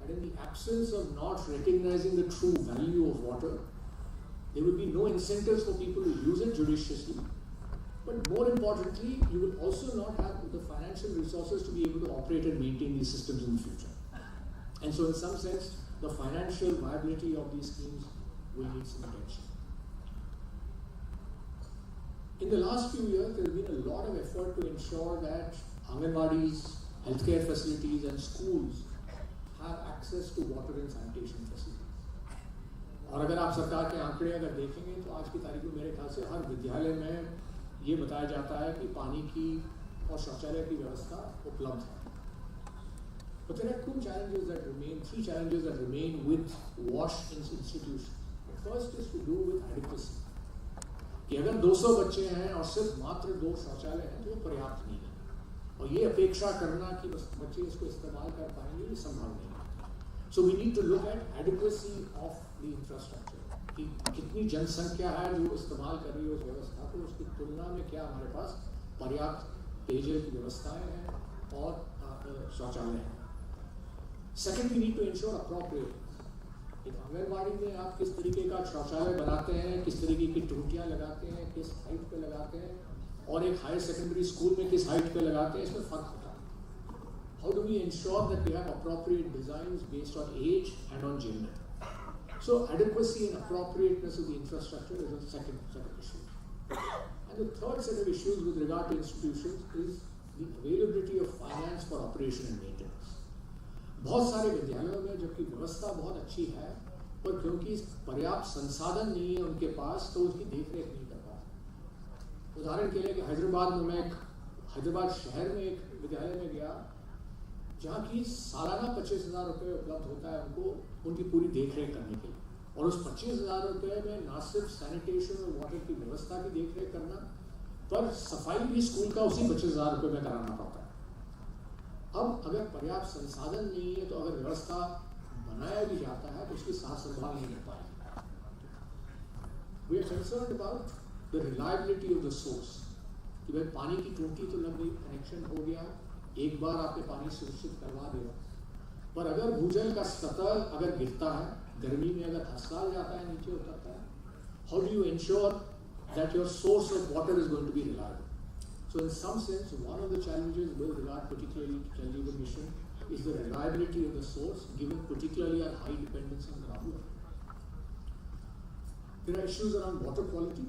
And in the absence of not recognizing the true value of water, there will be no incentives for people to use it judiciously. But more importantly, you will also not have the financial resources to be able to operate and maintain these systems in the future. And so in some sense, the financial viability of these schemes will need some attention. In the last few years, there has been a lot of effort to ensure that Anganwadis, healthcare facilities and schools have access to water and sanitation facilities. और अगर आप सरकार के आंकड़े अगर देखेंगे तो आज की तारीख में मेरे ख्याल से हर विद्यालय में ये बताया जाता है कि पानी की और शौचालय की व्यवस्था उपलब्ध है. But there are three challenges that remain with WASH institutions. The first is to do with adequacy. कि अगर 200 बच्चे हैं और सिर्फ मात्र 2 शौचालय हैं तो पर्याप्त नहीं है. और ये अपेक्षा करना कि बच्चे इसको इस्तेमाल कर पाएंगे ये संभव नहीं है. So we need to look at adequacy of the infrastructure. कि कितनी जनसंख्या है जो इस्तेमाल कर रही है उस व्यवस्था को, उसकी तुलना में क्या हमारे पास पर्याप्त पेयजल की व्यवस्थाएं हैं और शौचालय हैं. Second, we need to ensure appropriate. एक आंगनबाड़ी में आप किस तरीके का शौचालय बनाते हैं, किस तरीके की टूटियाँ लगाते हैं, किस हाइट पे लगाते हैं, और एक हायर सेकेंडरी स्कूल में किस हाइट पे लगाते हैं, इसमें फर्क होता है. How do we ensure that we have appropriate designs based on age and on gender? So adequacy and appropriateness of the infrastructure is a second issue. And the third set of issues with regard to institutions is the availability of finance for operation and maintenance. बहुत सारे विद्यालयों में जबकि व्यवस्था बहुत अच्छी है पर क्योंकि पर्याप्त संसाधन नहीं है उनके पास तो उसकी देखरेख नहीं कर पाते. उदाहरण के लिए कि हैदराबाद शहर में एक विद्यालय में गया जहाँ की सालाना 25,000 रुपये उपलब्ध होता है उनको उनकी पूरी देखरेख करने के लिए. और उस 25,000 रुपये में ना सिर्फ सैनिटेशन और वाटर की व्यवस्था की देखरेख करना पर सफाई भी स्कूल का उसी 25,000 रुपये में कराना पड़ता है. अब अगर पर्याप्त संसाधन नहीं है तो अगर व्यवस्था बनाया भी जाता है तो उसकी साथ संभाल नहीं हो पाएगी. We are concerned about the reliability of the source. कि भाई पानी की टूटी तो लग गई, कनेक्शन हो गया, एक बार आपने पानी सुनिश्चित करवा दिया, पर अगर भूजल का सतह अगर गिरता है, गर्मी में अगर खसकाल जाता है, नीचे उतरता है, how do you ensure that your source of water is going to be reliable? So in some sense, one of the challenges with regard particularly to Jal Jeevan Mission is the reliability of the source, given particularly our high dependence on groundwater. There are issues around water quality,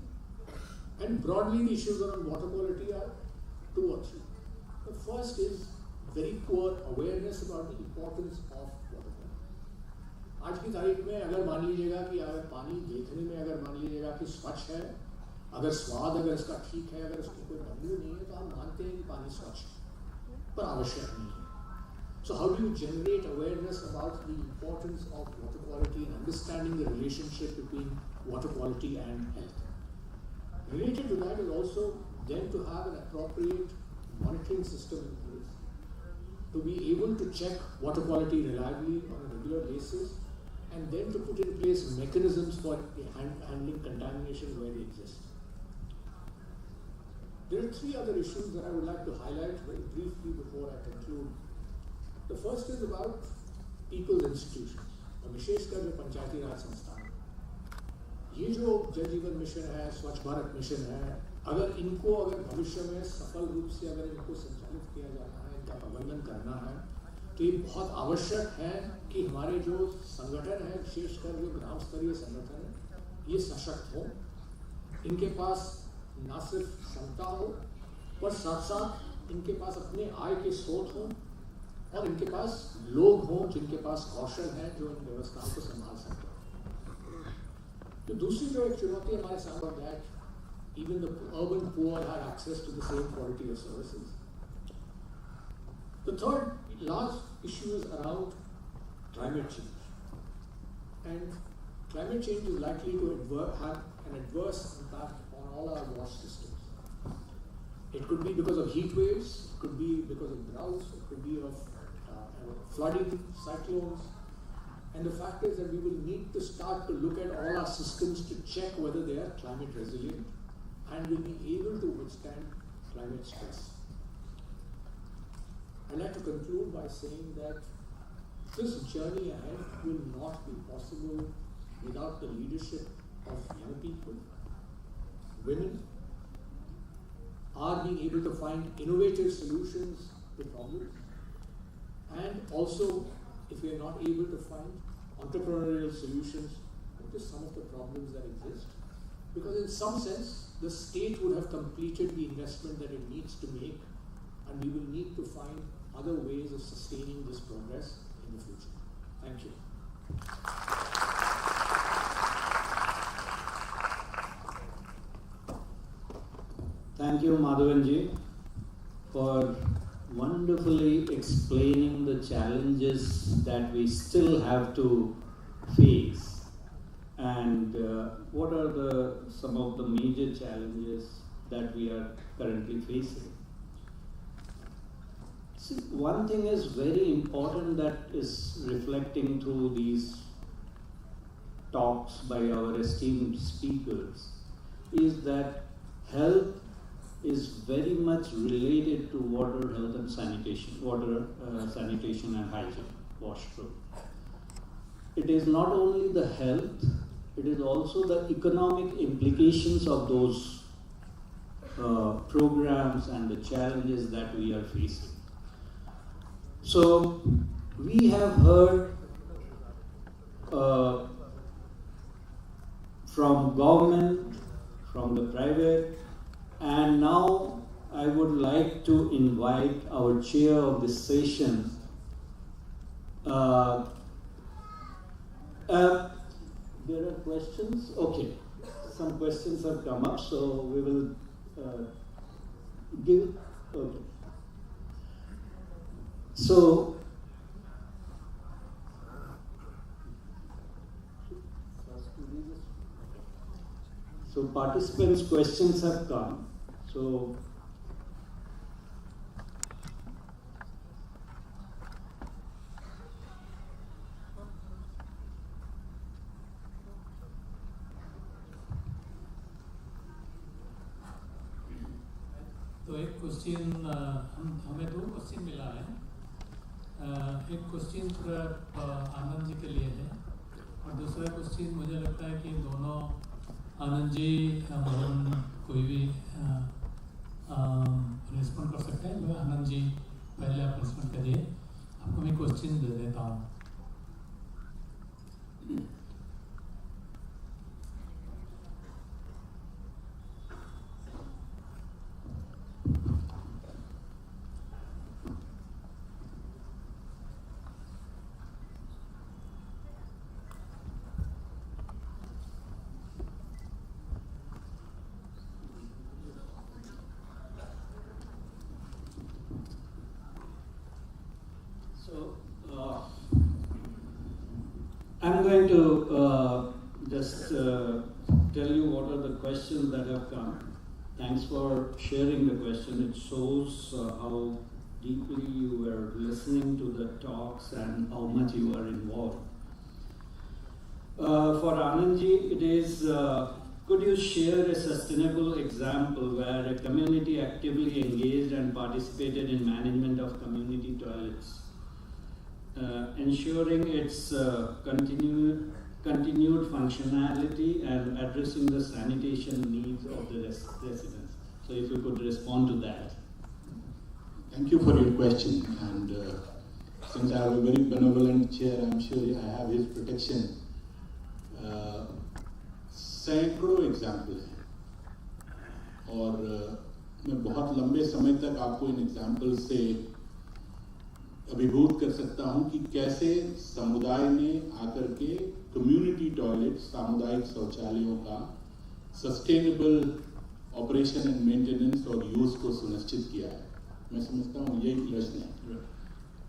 and broadly the issues around water quality are 2 or 3. The first is very poor awareness about the importance of water quality. आज की तारीख में अगर मान लीजिएगा कि अगर पानी देखने में अगर मान लीजिएगा कि स्वच्छ है, अगर स्वाद अगर इसका ठीक है, अगर उसकी कोई बदबू नहीं है तो हम मानते हैं कि पानी स्वच्छ है, पर आवश्यक नहीं है. So how do you generate awareness about the importance of water quality and understanding the relationship between water quality and health? Related to that is also then to have an appropriate monitoring system in place to be able to check water quality reliably on a regular basis and then to put in place mechanisms for handling contamination where they exist. There are 3 other issues that I would like to highlight very briefly before I conclude. The first is about people's institutions, और विशेषकर जो पंचायती राज संस्थान. ये जो जल Jeevan mission है, स्वच्छ Bharat mission है, अगर इनको अगर भविष्य में सफल रूप से अगर इनको संचालित किया जाना है, इनका प्रबंधन करना है, तो ये बहुत आवश्यक है कि हमारे जो संगठन है, विशेषकर जो ग्राम स्तरीय संगठन है, ये सशक्त हो, इनके पास ना सिर्फ क्षमता हो पर साथ साथ इनके पास अपने आय के स्रोत हों और इनके पास लोग हों जिनके पास कौशल है जो इन व्यवस्थाओं को संभाल सकते हैं. तो दूसरी जो एक चुनौती हमारे सामने that even the urban poor have access to the same quality of services. The third large issue is around climate change. And climate change is likely to have an adverse impact on all our water systems. It could be because of heat waves, it could be because of droughts, it could be of flooding, cyclones. And the fact is that we will need to start to look at all our systems to check whether they are climate resilient and will be able to withstand climate stress. I'd like to conclude by saying that this journey ahead will not be possible without the leadership of young people, women, are being able to find innovative solutions to problems, and also if we are not able to find entrepreneurial solutions to some of the problems that exist, because in some sense the state would have completed the investment that it needs to make, and we will need to find other ways of sustaining this progress in the future. Thank you. Thank you, Madhavanji, for wonderfully explaining the challenges that we still have to face, and what are some of the major challenges that we are currently facing. See, one thing is very important that is reflecting through these talks by our esteemed speakers is that health is very much related to water, health and sanitation, sanitation and hygiene, washroom. It is not only the health, it is also the economic implications of those programs and the challenges that we are facing. So we have heard from government, from the private, and now I would like to invite our chair of this session. There are questions? Okay, some questions have come up, so we will give. Okay. So participants' questions have come. So एक question हमें दो question मिला है। एक question पूरा आनंद जी के लिए है और दूसरा क्वेश्चन मुझे लगता है कि दोनों आनंद जी कोई भी रिस्पॉन्ड कर सकते हैं। आनंद जी पहले आप रिस्पॉन्ड करिए, आपको मैं क्वेश्चन दे देता हूँ। I'm going to just tell you what are the questions that have come. Thanks for sharing the question. It shows how deeply you were listening to the talks and how much you are involved. For Anandji, it is, could you share a sustainable example where a community actively engaged and participated in management of community toilets? Ensuring its continued functionality and addressing the sanitation needs of the residents. So if you could respond to that. Thank you for your question, and since I have a very benevolent chair, I'm sure I have his protection. सैकड़ों example हैं और मैं बहुत लंबे समय तक आपको in example से अभिभूत कर सकता हूं कि कैसे समुदाय ने आकर के कम्युनिटी टॉयलेट, सामुदायिक शौचालयों का सस्टेनेबल ऑपरेशन एंड मेंटेनेंस और यूज को सुनिश्चित किया है। मैं समझता हूँ यही प्रश्न है।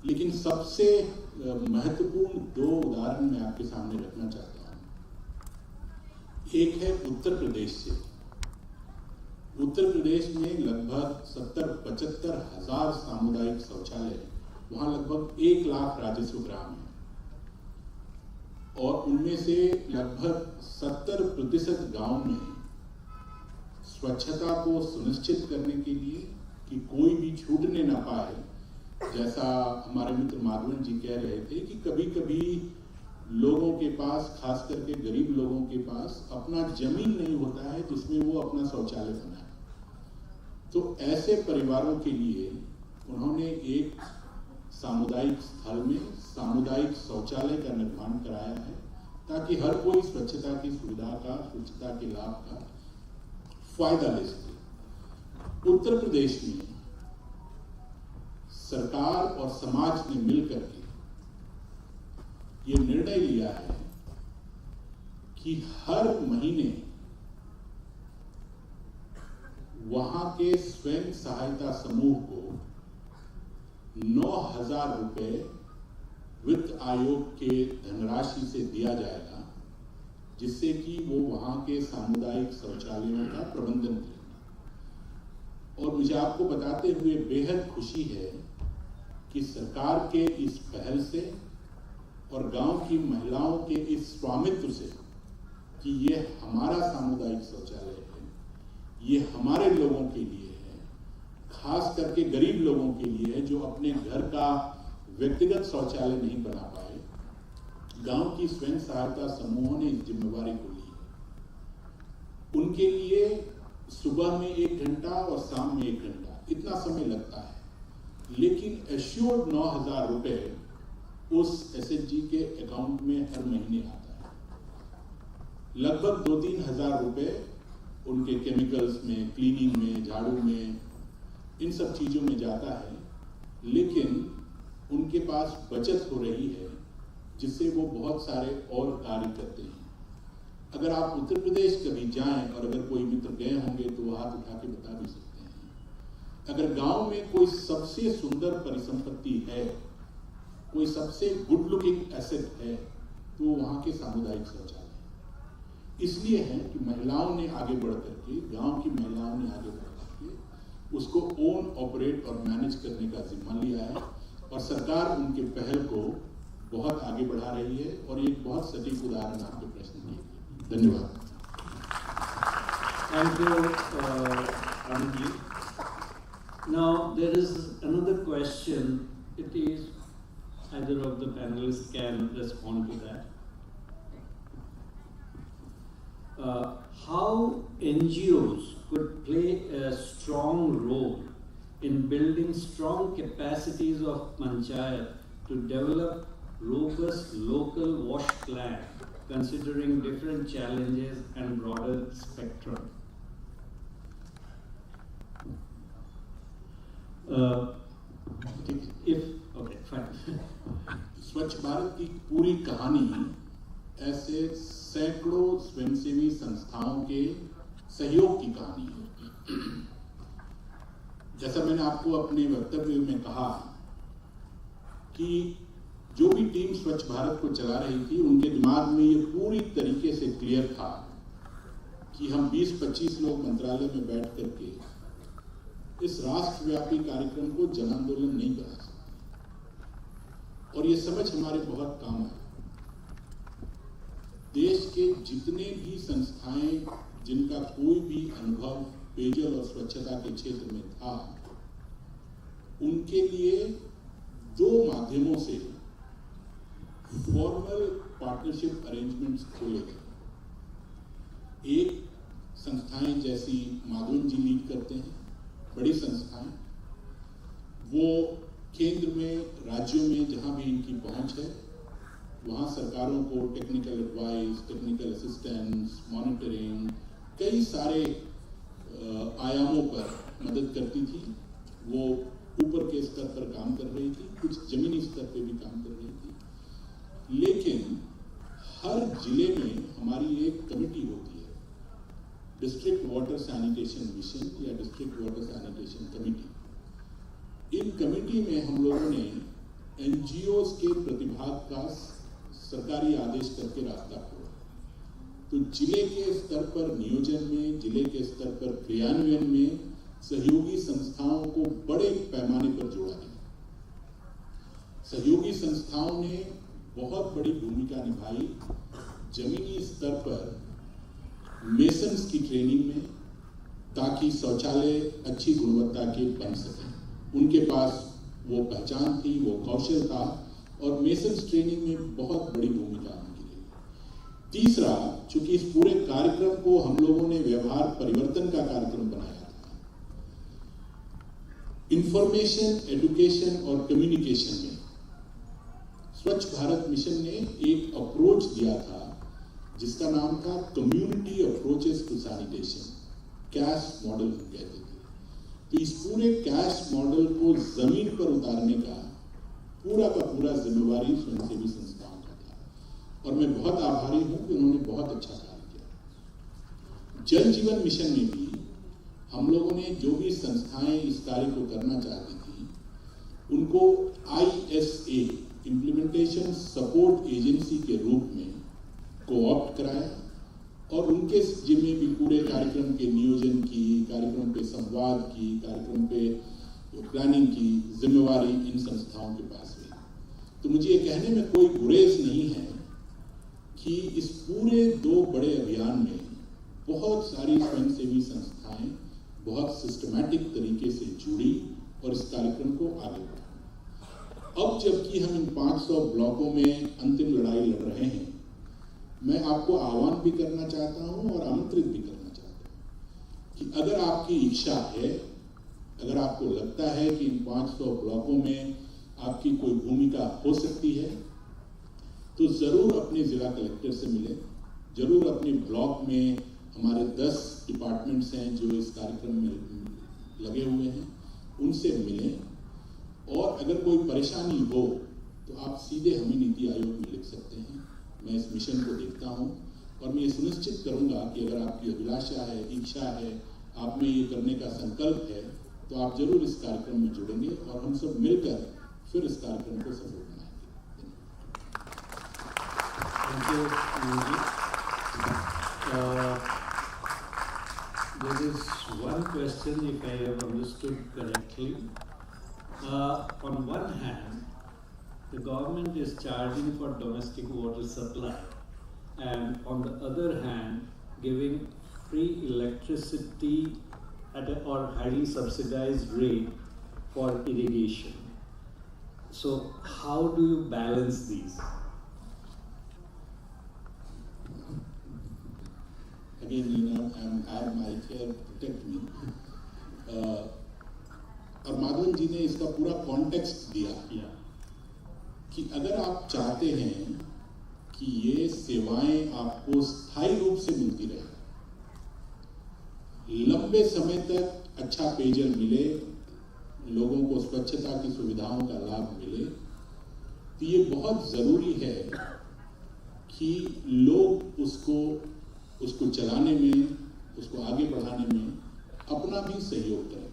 लेकिन सबसे महत्वपूर्ण दो उदाहरण मैं आपके सामने रखना चाहता हूँ। एक है उत्तर प्रदेश से। उत्तर प्रदेश में लगभग 70-75 हजार सामुदायिक शौचालय, वहाँ लगभग 1 लाख राजस्व ग्राम है और उनमें से लगभग 70% गांव में स्वच्छता को सुनिश्चित करने के लिए कि कोई भी छूटने ना पाए, जैसा हमारे मित्र माधवन जी कह रहे थे कि कभी कभी लोगों के पास, खास करके गरीब लोगों के पास अपना जमीन नहीं होता है जिसमें वो अपना शौचालय बनाए। तो ऐसे परिवारों के लिए उन्होंने एक सामुदायिक स्थल में सामुदायिक शौचालय का निर्माण कराया है ताकि हर कोई स्वच्छता की सुविधा का, स्वच्छता के लाभ का फायदा ले सके। उत्तर प्रदेश में सरकार और समाज ने मिलकर के ये निर्णय लिया है कि हर महीने वहां के स्वयं सहायता समूह को 9,000 रुपए वित्त आयोग के धनराशि से दिया जाएगा, जिससे कि वो वहां के सामुदायिक शौचालयों का प्रबंधन करेंगे। और मुझे आपको बताते हुए बेहद खुशी है कि सरकार के इस पहल से और गांव की महिलाओं के इस स्वामित्व से कि ये हमारा सामुदायिक शौचालय है, ये हमारे लोगों के लिए है, खास करके गरीब लोगों के लिए है जो अपने घर का व्यक्तिगत शौचालय नहीं बना पाए, गांव की स्वयं सहायता समूहों ने इस जिम्मेवारी को ली है। उनके लिए सुबह में 1 घंटा और शाम में 1 घंटा इतना समय लगता है, लेकिन एश्योर्ड 9,000 रुपए उस एसएचजी के अकाउंट में हर महीने आता है। लगभग 2-3 हजार रुपए उनके केमिकल्स में, क्लीनिंग में, झाड़ू में, इन सब चीजों में जाता है, लेकिन उनके पास बचत हो रही है जिससे वो बहुत सारे और कार्य करते हैं। अगर आप उत्तर प्रदेश कभी जाएं और अगर कोई मित्र गए होंगे तो वो हाथ उठा के बता भी सकते हैं। अगर गांव में कोई सबसे सुंदर परिसंपत्ति है, कोई सबसे गुड लुकिंग एसेट है, तो वहां के सामुदायिक शौचालय इसलिए है कि महिलाओं ने आगे बढ़ करके, गांव की महिलाओं ने आगे बढ़ करके उसको ओन, ऑपरेट और मैनेज करने का जिम्मा लिया है और सरकार उनके पहल को बहुत आगे बढ़ा रही है। और एक बहुत सटीक उदाहरण आपके प्रश्न दिए। धन्यवाद। Thank you, Anand. Now there is another question. It is either of the panelists can respond to that. How NGOs could play a strong role in building strong capacities of panchayat to develop robust local wash plan, considering different challenges and broader spectrum. Okay, fine. स्वच्छ भारत की पूरी कहानी ऐसे सैकड़ों स्वयंसेवी संस्थाओं के सहयोग की कहानी है। जैसा मैंने आपको अपने वक्तव्य में कहा कि जो भी टीम स्वच्छ भारत को चला रही थी, उनके दिमाग में ये पूरी तरीके से क्लियर था कि हम 20-25 लोग मंत्रालय में बैठ करके इस राष्ट्रव्यापी कार्यक्रम को जन आंदोलन नहीं बना सकते, और ये समझ हमारे बहुत काम है। देश के जितने भी संस्थाएं जिनका कोई भी अनुभव पेयजल और स्वच्छता के क्षेत्र में था, उनके लिए 2 माध्यमों से फॉर्मल पार्टनरशिप अरेंजमेंट्स खोले गए। एक, संस्थाएं जैसी माधवन जी लीड करते हैं, बड़ी संस्थाएं, वो केंद्र में, राज्यों में जहां भी इनकी पहुंच है, वहां सरकारों को technical advice, technical assistance, monitoring, कई सारे आयामों पर मदद करती थी। वो ऊपर के स्तर पर काम कर रही थी, कुछ जमीनी स्तर पे भी काम कर रही थी। लेकिन हर जिले में हमारी एक कमेटी होती है, डिस्ट्रिक्ट वाटर सैनिटेशन मिशन या डिस्ट्रिक्ट वाटर सैनिटेशन कमेटी। इन कमेटी में हम लोगों ने NGOs के प्रतिभाग का सरकारी आदेश करके रास्ता खोला। तो जिले के स्तर पर नियोजन में, जिले के स्तर पर क्रियान्वयन में सहयोगी संस्थाओं को बड़े पैमाने पर जोड़ा गया। सहयोगी संस्थाओं ने बहुत बड़ी भूमिका निभाई जमीनी स्तर पर मेसन्स की ट्रेनिंग में, ताकि शौचालय अच्छी गुणवत्ता के बन सके। उनके पास वो पहचान थी, वो कौशल था, और मेसन्स ट्रेनिंग में बहुत बड़ी भूमिका उनकी रही। तीसरा, चूंकि इस पूरे कार्यक्रम को हम लोगों ने व्यवहार परिवर्तन का कार्यक्रम बनाया था, इंफॉर्मेशन, एजुकेशन और कम्युनिकेशन में स्वच्छ भारत मिशन ने एक अप्रोच दिया था जिसका नाम था community approaches to sanitation, cash model कहते थे। तो इस पूरे कैश मॉडल को जमीन पर उतारने का पूरा जिम्मेवारी स्वयंसेवी संस्थाओं का था, और मैं बहुत आभारी हूं कि उन्होंने बहुत अच्छा कार्य किया। जल जीवन मिशन में भी हम लोगों ने जो भी संस्थाएं इस कार्य को करना चाहती थी, उनको ISA इम्प्लीमेंटेशन सपोर्ट एजेंसी के रूप में कोऑप्ट कराया, और उनके जिम्मे भी पूरे कार्यक्रम के नियोजन की, कार्यक्रम पे संवाद की, कार्यक्रम पे प्लानिंग की जिम्मेवारी इन संस्थाओं के पास है। तो मुझे ये कहने में कोई गुरेज नहीं है कि इस पूरे 2 बड़े अभियान में बहुत सारी स्वयंसेवी संस्थाएं बहुत सिस्टमैटिक तरीके से जुड़ी और इस कार्यक्रम को आगे बढ़ाई। अब जबकि हम इन 500 ब्लॉकों में अंतिम लड़ाई लड़ रहे हैं, मैं आपको आह्वान भी करना चाहता हूं और आमंत्रित भी करना चाहता हूं कि अगर आपकी इच्छा है, अगर आपको लगता है कि इन 500 ब्लॉकों में आपकी कोई भूमिका हो सकती है, तो जरूर अपने जिला कलेक्टर से मिलें, जरूर अपने ब्लॉक में हमारे 10 डिपार्टमेंट्स हैं जो इस कार्यक्रम में लगे हुए हैं, उनसे मिलें। और अगर कोई परेशानी हो तो आप सीधे हमें नीति आयोग में लिख सकते हैं। मैं इस मिशन को देखता हूं और मैं ये सुनिश्चित करूंगा कि अगर आपकी अभिलाषा है, इच्छा है, आप में ये करने का संकल्प है, तो आप जरूर इस कार्यक्रम में जुड़ेंगे और हम सब मिलकर फिर इस कार्यक्रम को सफल बनाएंगे। There is one question, if I have understood correctly. On one hand, the government is charging for domestic water supply, and on the other hand, giving free electricity at or highly subsidized rate for irrigation. So, how do you balance these? Again, I have my chair protect me. और माधवन जी ने इसका पूरा context दिया कि अगर आप चाहते हैं कि ये सेवाएं आपको स्थायी रूप से मिलती रहे, लंबे समय तक अच्छा पेयजल मिले, लोगों को स्वच्छता की सुविधाओं का लाभ मिले, तो ये बहुत जरूरी है कि लोग उसको चलाने में, उसको आगे बढ़ाने में अपना भी सहयोग करें।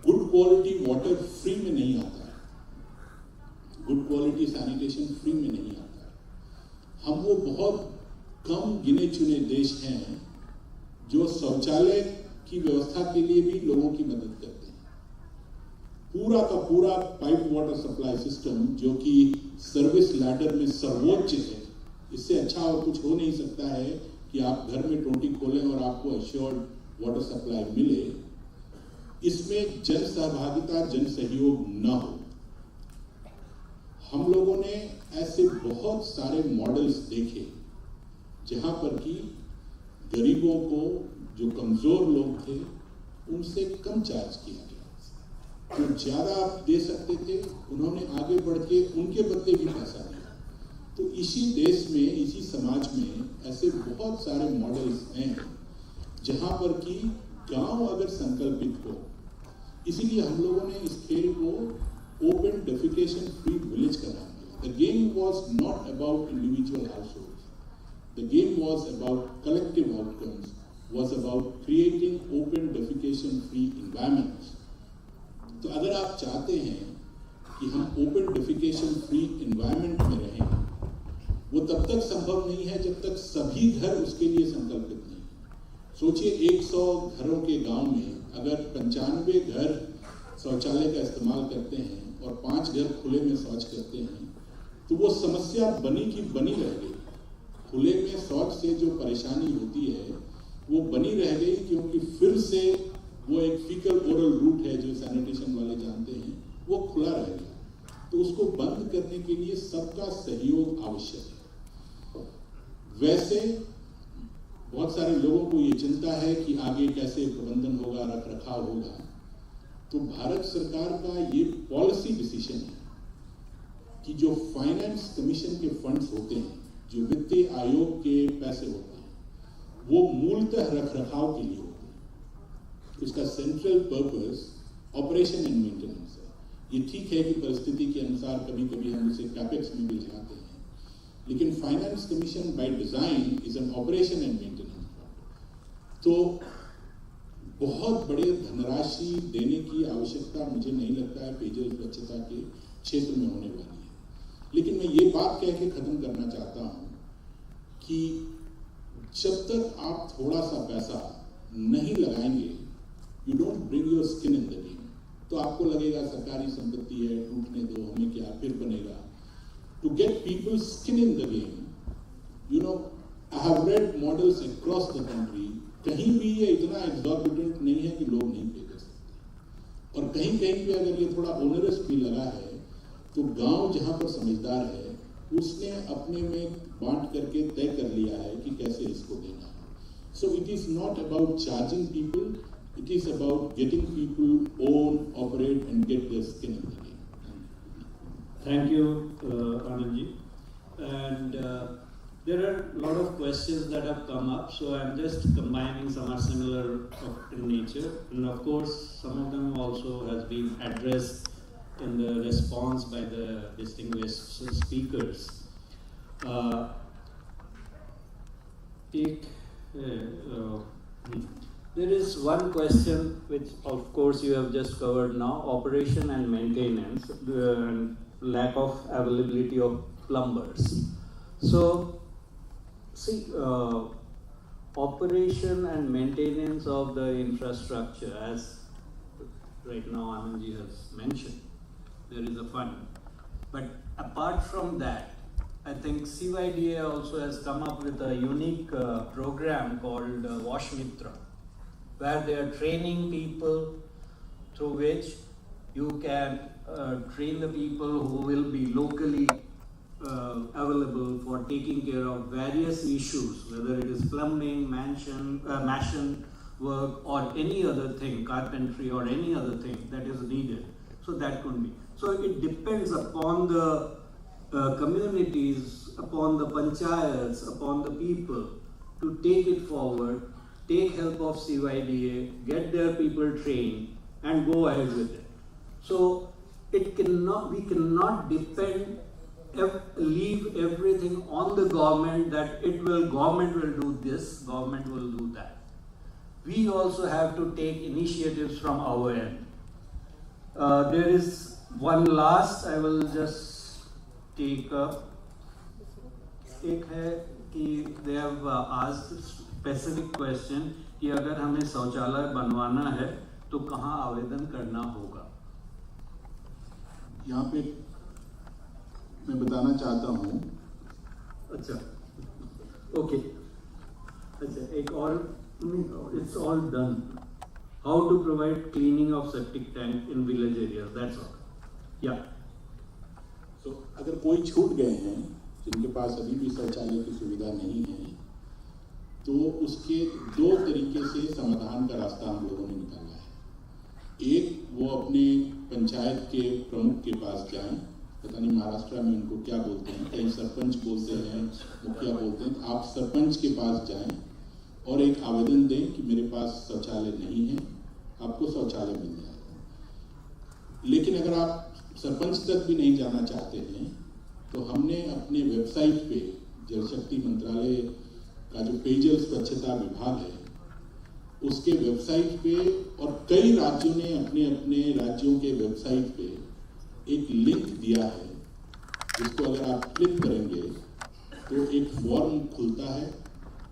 गुड क्वालिटी वाटर फ्री में नहीं आता है, गुड क्वालिटी सैनिटेशन फ्री में नहीं आता है। हम वो बहुत कम गिने चुने देश हैं जो शौचालय की व्यवस्था के लिए भी लोगों की मदद करते हैं। पूरा का पूरा पाइप वाटर सप्लाई सिस्टम, जो कि सर्विस लैडर में सर्वोच्च है, इससे अच्छा और कुछ हो नहीं सकता है कि आप घर में टोटी खोलें और आपको एश्योर्ड वाटर सप्लाई मिले। इसमें जन सहभागिता, जन सहयोग न हो। हम लोगों ने ऐसे बहुत सारे मॉडल्स देखे जहां पर कि गरीबों को, जो कमजोर लोग थे, उनसे कम चार्ज किया गया। जो ज्यादा आप दे सकते थे, उन्होंने आगे बढ़ के उनके बदले भी पैसा दिया। तो इसी देश में, इसी समाज में ऐसे बहुत सारे मॉडल्स हैं जहां पर कि गांव अगर संकल्पित हो। इसीलिए हम लोगों ने इस खेल को ओपन डेफिकेशन फ्री विलेज का नाम दिया। The game was not about individual households, the game was about collective outcomes, was about creating open defecation free environments तो अगर आप चाहते हैं कि हम ओपन डेफिकेशन फ्री एनवायरनमेंट में रहें, वो तब तक संभव नहीं है जब तक सभी घर उसके लिए संकल्पित नहीं। सोचिए 100 घरों के गांव में अगर 95 घर शौचालय का इस्तेमाल करते हैं और 5 घर खुले में शौच करते हैं, तो वो समस्या बनी की बनी रह गई। खुले में शौच से जो परेशानी होती है वो बनी रह गई, क्योंकि फिर से वो एक फीकल ओरल रूट है जो सैनिटेशन वाले जानते हैं, वो खुला रह गया। तो उसको बंद करने के लिए सबका सहयोग आवश्यक है। वैसे बहुत सारे लोगों को ये चिंता है कि आगे कैसे प्रबंधन होगा, रख रखाव होगा। तो भारत सरकार का ये पॉलिसी डिसीजन है कि जो फाइनेंस कमीशन के फंड्स होते हैं, जो वित्तीय आयोग के पैसे होते हैं, वो मूलतः रख रखाव के लिए होते हैं। उसका central purpose operation and maintenance है। ये ठीक है कि परिस्थिति के अनुसार कभी कभी हम उसे कैपेक्स में भी लगाते हैं, लेकिन finance commission by design is an operation and maintenance fund. तो बहुत बड़े धनराशि देने की आवश्यकता मुझे नहीं लगता है पेयजल स्वच्छता के क्षेत्र में होने वाली है। लेकिन मैं ये बात कह के खत्म करना चाहता हूं कि जब तक आप थोड़ा सा पैसा नहीं लगाएंगे, you don't bring your skin in the game. तो आपको लगेगा सरकारी संपत्ति है, टूटने दो, हमें क्या फिर बनेगा। To get people skin in the game, you know, I have read models across the country. कहीं भी ये इतना एग्जॉर्बिटेंट नहीं है कि लोग नहीं पे कर सकते, और कहीं कहीं पे अगर ये थोड़ा ओनरस भी लगा है तो गांव जहां पर समझदार है उसने अपने में बांट करके तय कर लिया है कि कैसे इसको देना है। So it is not about charging people, it is about getting people own, operate and get their skin in the game. Thank you, Anandji. And there are a lot of questions that have come up, so I'm just combining. Some are similar in nature, and of course some of them also has been addressed in the response by the distinguished speakers. There is one question which of course you have just covered now: operation and maintenance, and lack of availability of plumbers. So see, operation and maintenance of the infrastructure, as right now Anandji has mentioned, there is a fund. But apart from that, I think CYDA also has come up with a unique program called Wash Mitra, where they are training people, through which you can train the people who will be locally available for taking care of various issues, whether it is plumbing, mansion work, or any other thing, carpentry or any other thing that is needed. So that could be. So it depends upon the communities, upon the panchayats, upon the people to take it forward, take help of CYDA, get their people trained, and go ahead with it. So we cannot leave everything on the government, that government will do this, government will do that. We also have to take initiatives from our end. There is one last, I will just take up. एक है कि they have asked specific question कि अगर हमें शौचालय बनवाना है तो कहाँ आवेदन करना होगा। यहाँ पे मैं बताना चाहता हूँ। अच्छा, ओके, अच्छा एक और, it's all done. How to provide cleaning of septic tank in village areas, that's all. Yeah. So अगर कोई छूट गए हैं जिनके पास अभी भी शौचालय की सुविधा नहीं है, तो उसके 2 तरीके से समाधान का रास्ता हम लोगों ने निकाला है। एक, वो अपने पंचायत के प्रमुख के पास जाएं, पता नहीं महाराष्ट्र में उनको क्या बोलते हैं, कहीं सरपंच बोलते हैं, मुखिया बोलते हैं। आप सरपंच के पास जाएं और एक आवेदन दें कि मेरे पास शौचालय नहीं है, आपको शौचालय मिल जाएगा। लेकिन अगर आप सरपंच तक भी नहीं जाना चाहते हैं, तो हमने अपने वेबसाइट पे जल शक्ति मंत्रालय का जो पेयजल स्वच्छता विभाग है, उसके वेबसाइट पे, और कई राज्यों ने अपने अपने राज्यों के वेबसाइट पे एक लिंक दिया है, जिसको अगर आप क्लिक करेंगे तो एक फॉर्म खुलता है।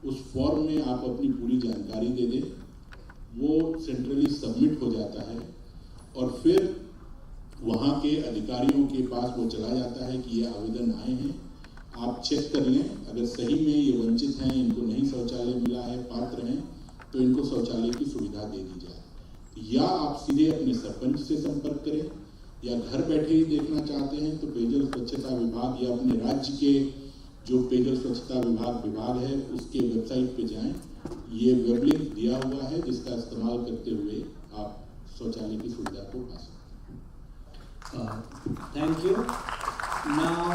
उस फॉर्म में आप अपनी पूरी जानकारी दे दें, वो सेंट्रली सबमिट हो जाता है और फिर वहाँ के अधिकारियों के पास वो चला जाता है कि ये आवेदन आए हैं, आप चेक कर लें। अगर सही में ये वंचित हैं, इनको नहीं शौचालय मिला है, पात्र हैं, तो इनको शौचालय की सुविधा दे दी जाए। या आप सीधे अपने सरपंच से संपर्क करें, या घर बैठे ही देखना चाहते हैं तो पेयजल स्वच्छता विभाग या अपने राज्य के जो पेयजल स्वच्छता विभाग है उसके वेबसाइट पे जाएं। ये वेब लिंक दिया हुआ है जिसका इस्तेमाल करते हुए आप शौचालय की सुविधा को पा सकते हैं। Thank you. Now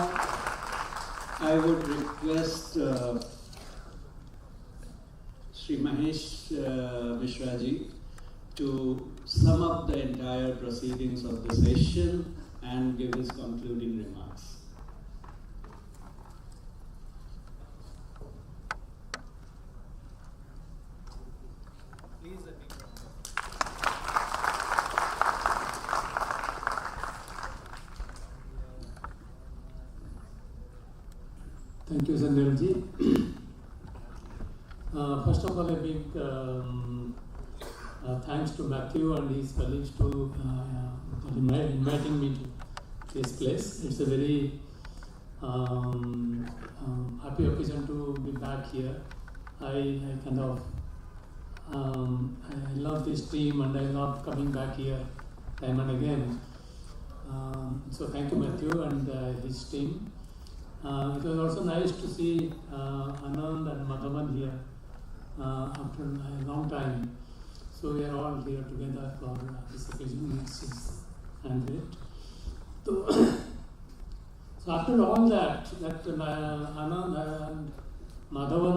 I would request Sri Mahesh Mishra ji to sum up the entire proceedings of the session and give his concluding remarks. Thank you, Sandeep ji. First of all, a big thanks to Matthew and his colleagues to inviting me to this place. It's a very happy occasion to be back here. I kind of I love this team and I love coming back here time and again. So thank you, Matthew and his team. It was also nice to see Anand and Madhavan here after a long time. So we are all here together for this occasion, which is great. So after all that Anand and Madhavan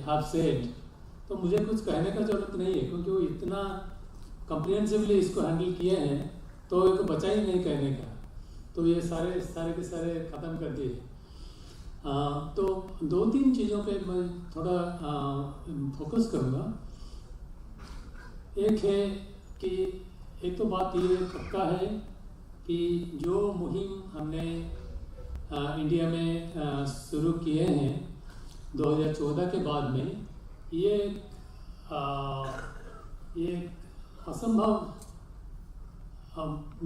have said, तो मुझे कुछ कहने का जरूरत नहीं है, क्योंकि वो इतना कम्प्रिहेंसिवली इसको हैंडल किए हैं तो एक बचा ही नहीं कहने का, तो ये सारे के सारे ख़त्म कर दिए। तो दो तीन चीज़ों पे मैं थोड़ा फोकस करूँगा। एक है कि एक तो बात ये पक्का है कि जो मुहिम हमने इंडिया में शुरू किए हैं 2014 के बाद में, ये असंभव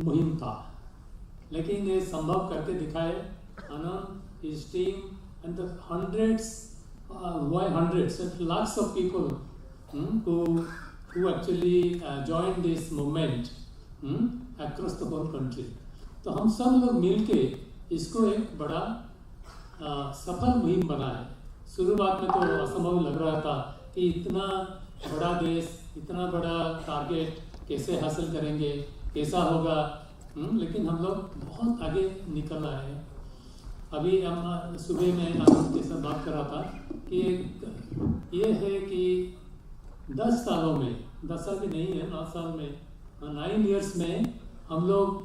मुहिम था, लेकिन ये संभव करके दिखाए आनंद, his team and the hundreds and lakhs of people who actually joined this movement across the whole country. तो हम सब लोग मिलके इसको एक बड़ा सफल मुहिम बनाए। शुरुआत में तो असंभव लग रहा था कि इतना बड़ा देश, इतना बड़ा टारगेट कैसे हासिल करेंगे, कैसा होगा, लेकिन हम लोग बहुत आगे निकल आए हैं। अभी हम सुबह में आनंद के साथ बात कर रहा था कि ये है कि 10 सालों में, 10 साल भी नहीं है, 9 साल में, 9 years में हम लोग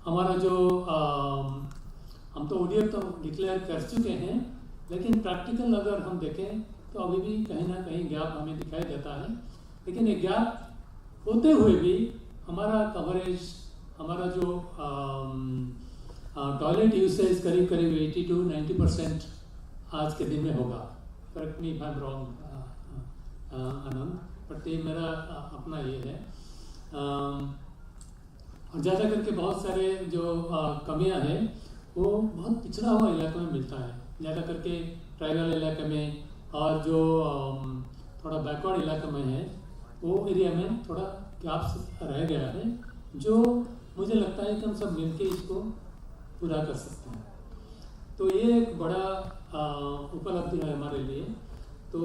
हमारा जो हम तो ODF तो डिक्लेयर कर चुके हैं, लेकिन प्रैक्टिकल अगर हम देखें तो अभी भी कहीं ना कहीं गैप हमें दिखाई देता है। लेकिन ये गैप होते हुए भी हमारा कवरेज, हमारा जो टॉयलेट यूसेज करीब 80 to 90% आज के दिन में होगा। Correct me if I am wrong Anand, but ये मेरा अपना ये है। और ज़्यादा करके बहुत सारे जो कमियां हैं वो बहुत पिछड़ा हुआ इलाकों में मिलता है, ज़्यादा करके ट्राइबल इलाके में, और जो थोड़ा बैकवर्ड इलाके में है वो एरिया में थोड़ा गैप्स रह गया है, जो मुझे लगता है कि हम सब मिलके इसको पूरा कर सकते हैं। तो ये एक बड़ा उपलब्धि है हमारे लिए। तो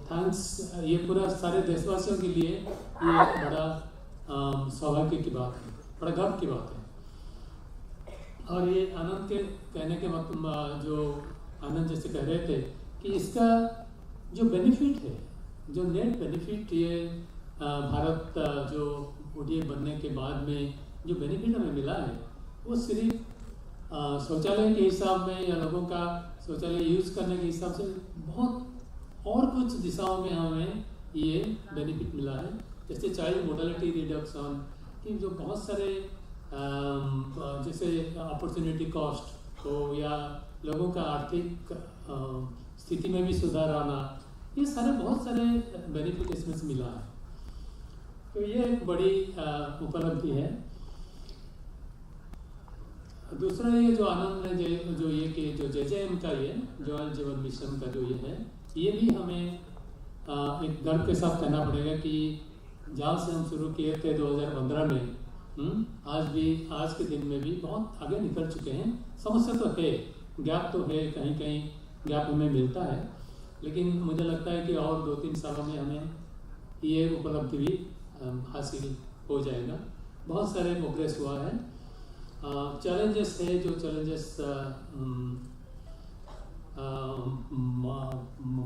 थैंक्स, ये पूरा सारे देशवासियों के लिए ये एक बड़ा सौभाग्य की बात है, बड़ा गर्व की बात है। और ये आनंद के कहने के मतलब जो आनंद जैसे कह रहे थे कि इसका जो बेनिफिट है, जो नेट बेनिफिट ये भारत जो ODF बनने के बाद में जो बेनिफिट हमें मिला है, वो सिर्फ शौचालय के हिसाब में या लोगों का शौचालय यूज़ करने के हिसाब से बहुत और कुछ दिशाओं में हमें ये बेनिफिट मिला है। जैसे चाइल्ड मोर्टेलिटी रिडक्शन कि जो बहुत सारे जैसे अपॉर्चुनिटी कॉस्ट हो या लोगों का आर्थिक स्थिति में भी सुधार आना, ये सारे बहुत सारे बेनिफिट इसमें से मिला है। तो ये एक बड़ी उपलब्धि है। दूसरा ये जो आनंद ने जो ये कि जो JJM का ये जल जीवन मिशन का जो ये है, ये भी हमें एक गर्व के साथ कहना पड़ेगा कि जहाँ से हम शुरू किए थे 2015 में, आज के दिन में भी बहुत आगे निकल चुके हैं। समस्या तो है, गैप तो है, कहीं कहीं गैप हमें मिलता है, लेकिन मुझे लगता है कि और 2-3 सालों में हमें ये उपलब्धि भी हासिल हो जाएगा। बहुत सारे प्रोग्रेस हुआ है। चैलेंजेस है, जो चैलेंजेस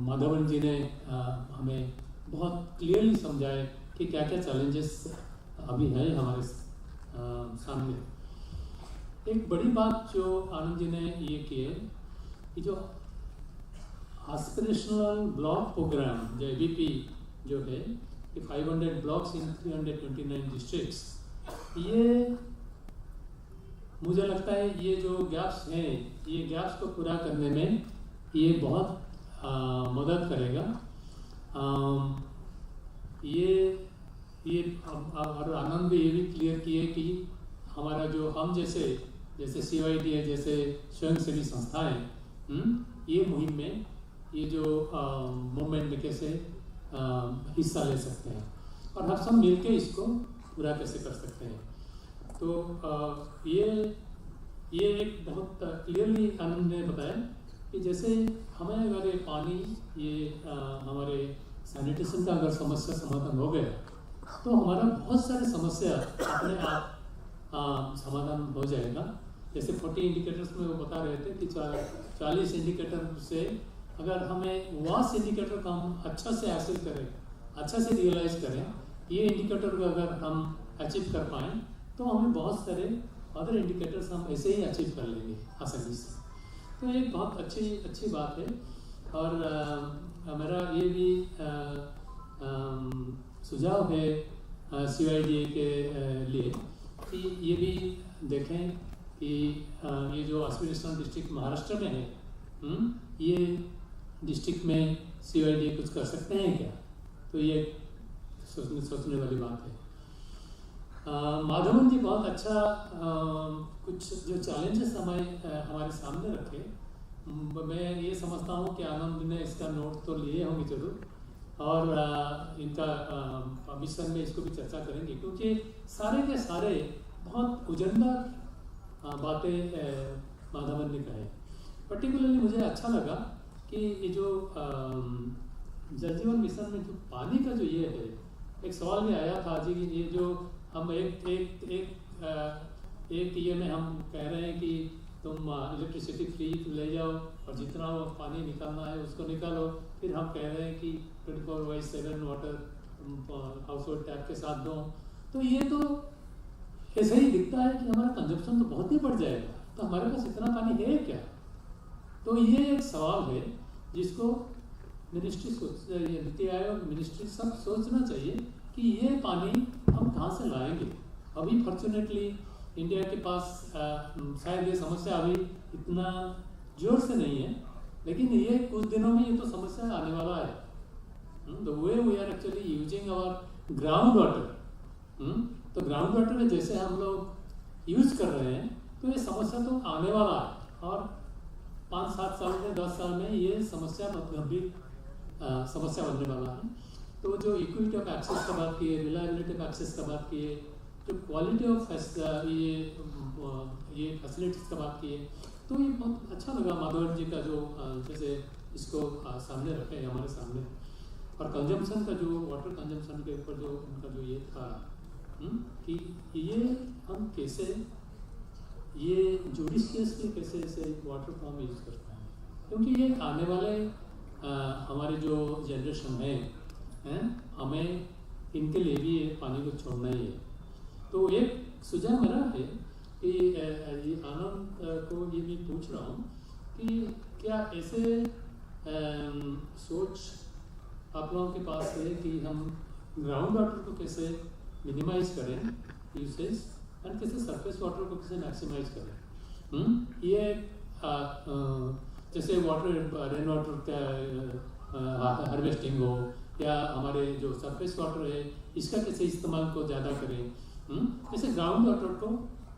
माधवन जी ने हमें बहुत क्लियरली समझाए कि क्या क्या चैलेंजेस अभी है हमारे सामने। एक बड़ी बात जो आनंद जी ने ये की है कि जो एस्पिरेशनल ब्लॉक प्रोग्राम जो ABP जो है कि 500 ब्लॉक्स इन 329 डिस्ट्रिक्ट्स, ये मुझे लगता है ये जो गैप्स हैं, ये गैप्स को पूरा करने में ये बहुत मदद करेगा। और आनंद भी ये भी क्लियर किए कि हमारा जो हम जैसे CYDA जैसे स्वयंसेवी संस्थाएं ये मुहिम में, ये जो मूवमेंट में कैसे हिस्सा ले सकते हैं और हम सब मिलके इसको पूरा कैसे कर सकते हैं। तो ये एक बहुत क्लियरली आनंद ने बताया कि जैसे हमें अगर ये पानी हमारे सैनिटेशन का अगर समस्या समाधान हो गया तो हमारा बहुत सारे समस्या अपने आप समाधान हो जाएगा। जैसे 40 इंडिकेटर्स में वो बता रहे थे कि 40 इंडिकेटर से अगर हमें वास इंडिकेटर का हम अच्छा से हासिल करें, अच्छा से रियलाइज करें, ये इंडिकेटर को अगर हम अचीव कर पाएँ तो हमें बहुत सारे अदर इंडिकेटर्स हम ऐसे ही अचीव कर लेंगे आसानी से। तो ये बहुत अच्छी बात है। और मेरा ये भी सुझाव है CYDA के लिए कि ये भी देखें कि ये जो एस्पिरेशनल डिस्ट्रिक्ट महाराष्ट्र में है, ये डिस्ट्रिक्ट में CYDA कुछ कर सकते हैं क्या? तो ये सोचने वाली बात है। माधवन जी बहुत अच्छा कुछ जो चैलेंजेस हमारे सामने रखे, मैं ये समझता हूँ कि आनंद ने इसका नोट तो लिए होंगे जरूर, और इनका मिशन में इसको भी चर्चा करेंगे, क्योंकि सारे के सारे बहुत उजंदा बातें माधवन ने कहे। पर्टिकुलरली मुझे अच्छा लगा कि ये जो जल जीवन मिशन में जो पानी का जो ये है, एक सवाल भी आया था जी कि ये जो हम एक ये में हम कह रहे हैं कि तुम इलेक्ट्रिसिटी फ्री ले जाओ और जितना वो पानी निकालना है उसको निकालो, फिर हम कह रहे हैं कि 24/7 वाटर हाउस होल्ड टैप के साथ दो। तो ये तो ऐसे ही दिखता है कि हमारा कंजप्शन तो बहुत ही बढ़ जाएगा, तो हमारे पास इतना पानी है क्या? तो ये एक सवाल है जिसको मिनिस्ट्री नीति आयोग मिनिस्ट्री सब सोचना चाहिए कि ये पानी हम कहाँ से लाएंगे। अभी फॉर्चुनेटली इंडिया के पास शायद ये समस्या अभी इतना जोर से नहीं है, लेकिन ये कुछ दिनों में ये तो समस्या आने वाला है। The way we are actually using our ground water, तो ग्राउंड वाटर में जैसे हम लोग यूज कर रहे हैं तो ये समस्या तो आने वाला है, और 5-7 साल में 10 साल में ये समस्या बहुत गंभीर समस्या बनने वाला है। तो जो इक्विटी ऑफ एक्सेस का बात किए, रिलायबिलिटी ऑफ एक्सेस का बात किए, जो क्वालिटी ऑफ ये फैसिलिटीज़ का बात किए, तो ये बहुत अच्छा लगा माधवन जी का जो जैसे इसको सामने रखे हमारे सामने। और कंजम्पशन का जो वाटर कंजम्पशन के ऊपर जो उनका जो ये था कि ये हम कैसे ये जुडिशियसली कैसे इसे वाटर फॉर्म यूज़ कर पाएँ, क्योंकि ये आने वाले हमारे जो जनरेशन है हमें इनके लिए भी ये पानी को छोड़ना ही है। तो एक सुझाव मेरा है कि आनंद को ये भी पूछ रहा हूँ कि क्या ऐसे सोच आप लोगों के पास है कि हम ग्राउंड वाटर को कैसे मिनिमाइज करें यूसेज एंड कैसे सरफेस वाटर को कैसे मैक्सिमाइज करें। ये जैसे वाटर रेन वाटर का हार्वेस्टिंग हो या हमारे जो सरफेस वाटर है इसका कैसे इस्तेमाल को ज़्यादा करें। जैसे ग्राउंड वाटर को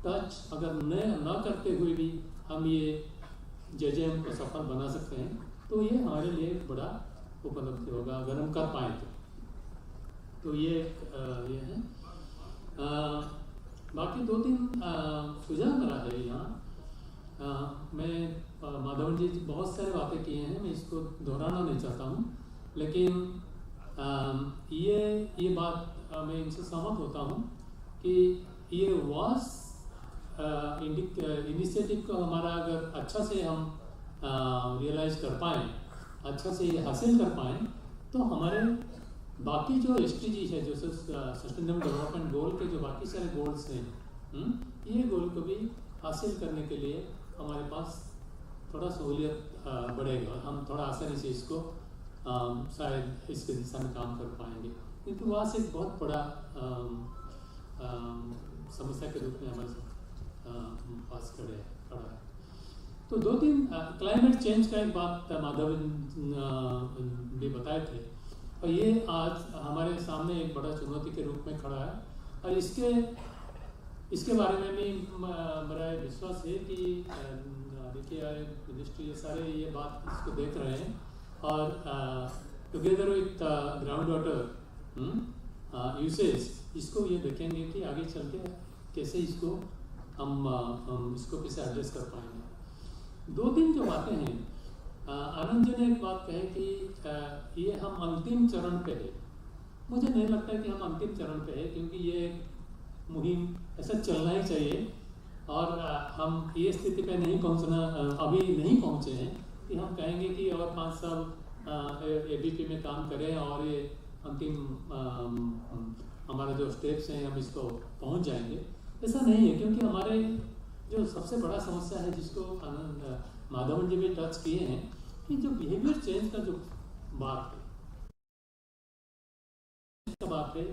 टच अगर न करते हुए भी हम ये जेजेएम को सफल बना सकते हैं, तो ये हमारे लिए एक बड़ा उपलब्धि होगा अगर हम कर पाए तो ये है। बाकी 2-3 सुझाव मेरा है यहाँ। मैं माधवन जी बहुत सारे बातें किए हैं, मैं इसको दोहराना नहीं चाहता हूँ, लेकिन ये बात मैं इनसे सहमत होता हूँ कि ये वास इनिशिएटिव को हमारा अगर अच्छा से हम रियलाइज कर पाएँ, अच्छा से ये हासिल कर पाएँ, तो हमारे बाकी जो SDG है, जो सस्टेनेबल डेवलपमेंट गोल के जो बाकी सारे गोल्स हैं, ये गोल को भी हासिल करने के लिए हमारे पास थोड़ा सहूलियत बढ़ेगा, हम थोड़ा आसानी से इसको शायद इसके दिशा में काम कर पाएंगे। क्योंकि वहाँ से एक बहुत बड़ा समस्या के रूप में हमारे पास खड़ा है। तो 2-3 क्लाइमेट चेंज का एक बात माधव भी बताए थे, और ये आज हमारे सामने एक बड़ा चुनौती के रूप में खड़ा है, और इसके बारे में भी मेरा विश्वास है कि देखिए मिनिस्ट्री ये सारे ये बात इसको देख रहे हैं, और together with ground water usage इसको ये देखेंगे कि आगे चल के कैसे इसको हम इसको कैसे एड्रेस कर पाएंगे। 2-3 जो बातें हैं, आनंद जी ने एक बात कही कि ये हम अंतिम चरण पे है। मुझे नहीं लगता कि हम अंतिम चरण पे है, क्योंकि ये मुहिम ऐसा चलना ही चाहिए, और हम ये स्थिति पे नहीं पहुंचना अभी नहीं पहुंचे हैं कि हम कहेंगे कि और 5 साल ABP में काम करें और ये अंतिम हमारे जो स्टेप्स हैं हम इसको पहुंच जाएंगे। ऐसा नहीं है, क्योंकि हमारे जो सबसे बड़ा समस्या है जिसको माधवन जी भी टच किए हैं, कि जो बिहेवियर चेंज का जो बात है,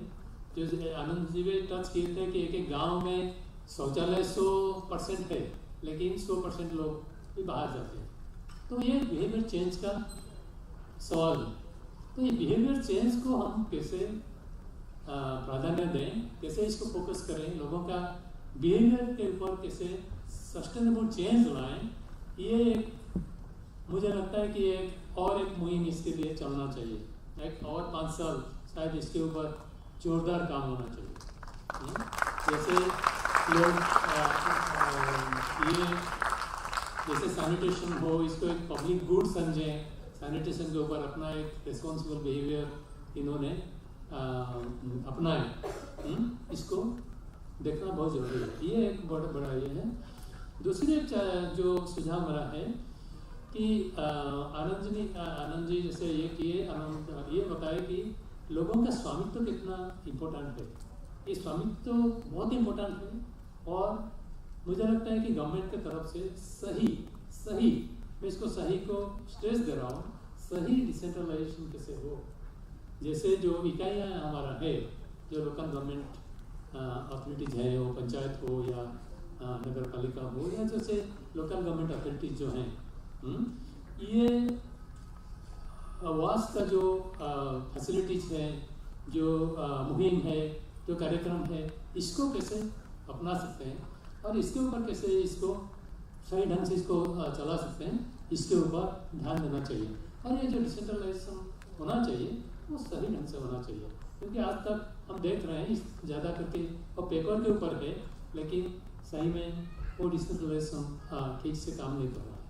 जो आनंद जी भी टच किए थे कि एक गांव में शौचालय 100% है, लेकिन 100% लोग भी बाहर जाते हैं। तो ये बिहेवियर चेंज का सवाल है। तो ये बिहेवियर चेंज को हम कैसे प्राधान्य दें, कैसे इसको फोकस करें, लोगों का बिहेवियर के ऊपर कैसे सस्टेनेबल चेंज लाएं, ये मुझे लगता है कि एक मुहिम इसके लिए चलना चाहिए। एक और 5 साल शायद इसके ऊपर जोरदार काम होना चाहिए। जैसे लोग ये जैसे सैनिटेशन हो, इसको एक पब्लिक गुड समझें, सैनिटेशन के ऊपर अपना एक रिस्पॉन्सिबल बिहेवियर इन्होंने अपनाए, इसको देखना बहुत जरूरी है। ये एक बड़ा ये है। दूसरी जो सुझाव मेरा है कि आनंद जी जैसे ये किए, ये बताए कि लोगों का स्वामित्व कितना इम्पोर्टेंट है। ये स्वामित्व बहुत इम्पोर्टेंट है, और मुझे लगता है कि गवर्नमेंट की तरफ से सही मैं इसको सही को स्ट्रेस दे रहा हूँ, सही डिसेंट्रलाइजेशन कैसे हो। जैसे जो इकाइयाँ हमारा है, जो लोकल गवर्नमेंट अथॉरिटीज है, वो पंचायत हो या नगर पालिका हो, या जैसे लोकल गवर्नमेंट अथॉरिटीज जो हैं, ये आवास का जो फैसिलिटीज है, जो मुहिम है, जो कार्यक्रम है, इसको कैसे अपना सकते हैं, और इसके ऊपर कैसे इसको सही ढंग से इसको चला सकते हैं, इसके ऊपर ध्यान देना चाहिए। और ये जो डिसेंट्रलाइजेशन होना चाहिए वो सही ढंग से होना चाहिए, क्योंकि आज तक हम देख रहे हैं ज़्यादा करके और पेपर के ऊपर है, लेकिन सही में वो डिसेंट्रलाइजेशन ठीक से काम नहीं कर रहा है।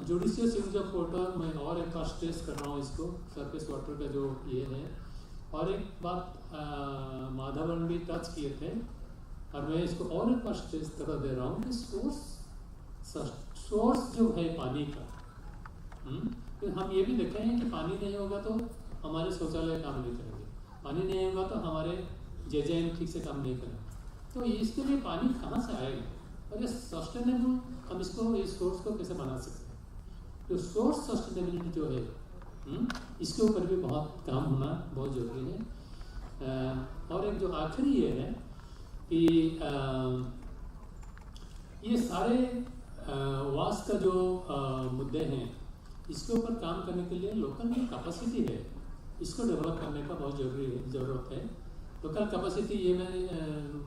जुडिशियस यूज ऑफ वाटर मैं और एक बार स्ट्रेस कर रहा हूँ इसको, सरफेस वाटर का जो ये है। और एक बात माधवन भी टच किए थे, और मैं इसको और एक बार स्ट्रेस कर दे रहा हूँ कि सोर्स जो है पानी का, तो हम ये भी देखे हैं कि पानी नहीं होगा तो हमारे शौचालय काम नहीं करेंगे, पानी नहीं होगा तो हमारे जेजेएम ठीक से काम नहीं करेंगे। तो इसके लिए पानी कहाँ से आएगा, और ये सस्टेनेबल हम इसको इस सोर्स को कैसे बना सकते हैं। तो सोर्स सस्टेनेबिलिटी जो है इसके ऊपर भी बहुत काम होना बहुत ज़रूरी है। और एक जो आखिरी ये है कि ये सारे वास का जो मुद्दे हैं, इसके ऊपर काम करने के लिए लोकल में कैपेसिटी है, इसको डेवलप करने का बहुत ज़रूरत है। लोकल कैपेसिटी ये मैं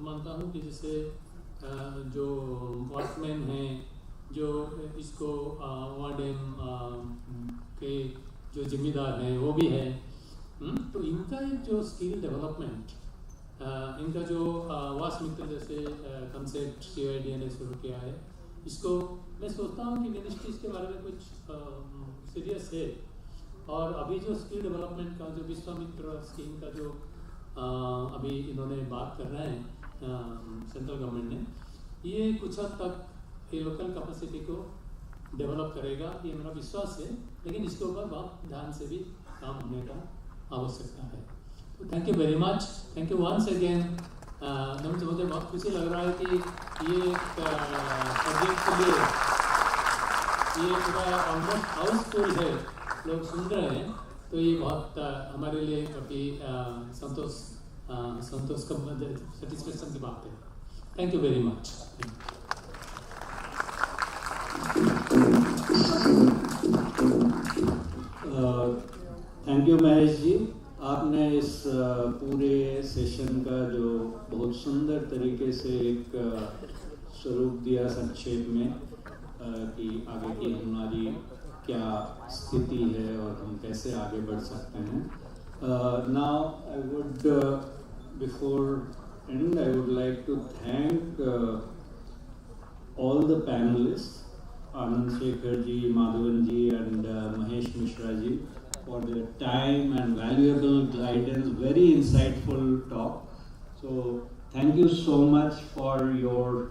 मानता हूँ कि जैसे जो वॉचमैन हैं, जो इसको वार्डन के जो जिम्मेदार हैं वो भी है, तो इनका एक जो स्किल डेवलपमेंट, इनका जो वास मित्र जैसे कंसेप्ट CYDA ने शुरू किया है, इसको मैं सोचता हूँ कि मिनिस्ट्री इसके बारे में कुछ सीरियस है। और अभी जो स्किल डेवलपमेंट का जो विश्वामित्र स्कीम का जो अभी इन्होंने बात कर रहे हैं सेंट्रल गवर्नमेंट ने, ये कुछ हद तक ये लोकल कैपेसिटी को डेवलप करेगा, ये मेरा विश्वास है। लेकिन इसके ऊपर बहुत ध्यान से भी काम होने का आवश्यकता है। तो thank you very much, thank you once again. मुझे बहुत खुशी लग रहा है कि ये सब्जेक्ट के लिए ये पूरा ऑलमोस्ट हाउसफुल है, लोग सुन रहे हैं, तो ये बहुत हमारे लिए काफ़ी संतोष का सेटिस्फेक्शन की बात है। Thank you very much. Thank you Mahesh ji, आपने इस पूरे सेशन का जो बहुत सुंदर तरीके से एक स्वरूप दिया संक्षेप में कि आगे की हमारी क्या स्थिति है और हम कैसे आगे बढ़ सकते हैं। Now I would before end I would like to thank all the panelists, Anand Shekhar ji, Madhavan ji and Mahesh Mishra ji, for their time and valuable guidance, very insightful talk. So thank you so much for your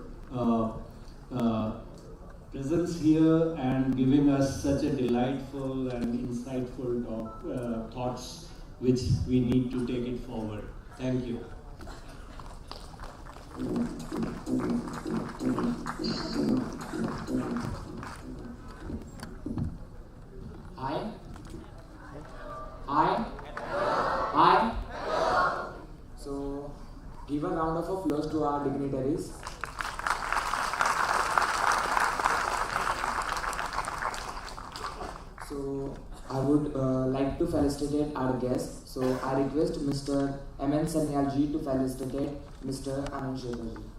presence here and giving us such a delightful and insightful talk, thoughts which we need to take it forward. Thank you. Hi. So, give a round of applause to our dignitaries. So, I would like to felicitate our guests. So, I request Mr. M.N. Sanyal ji to felicitate Mr. Anand Shekhar ji.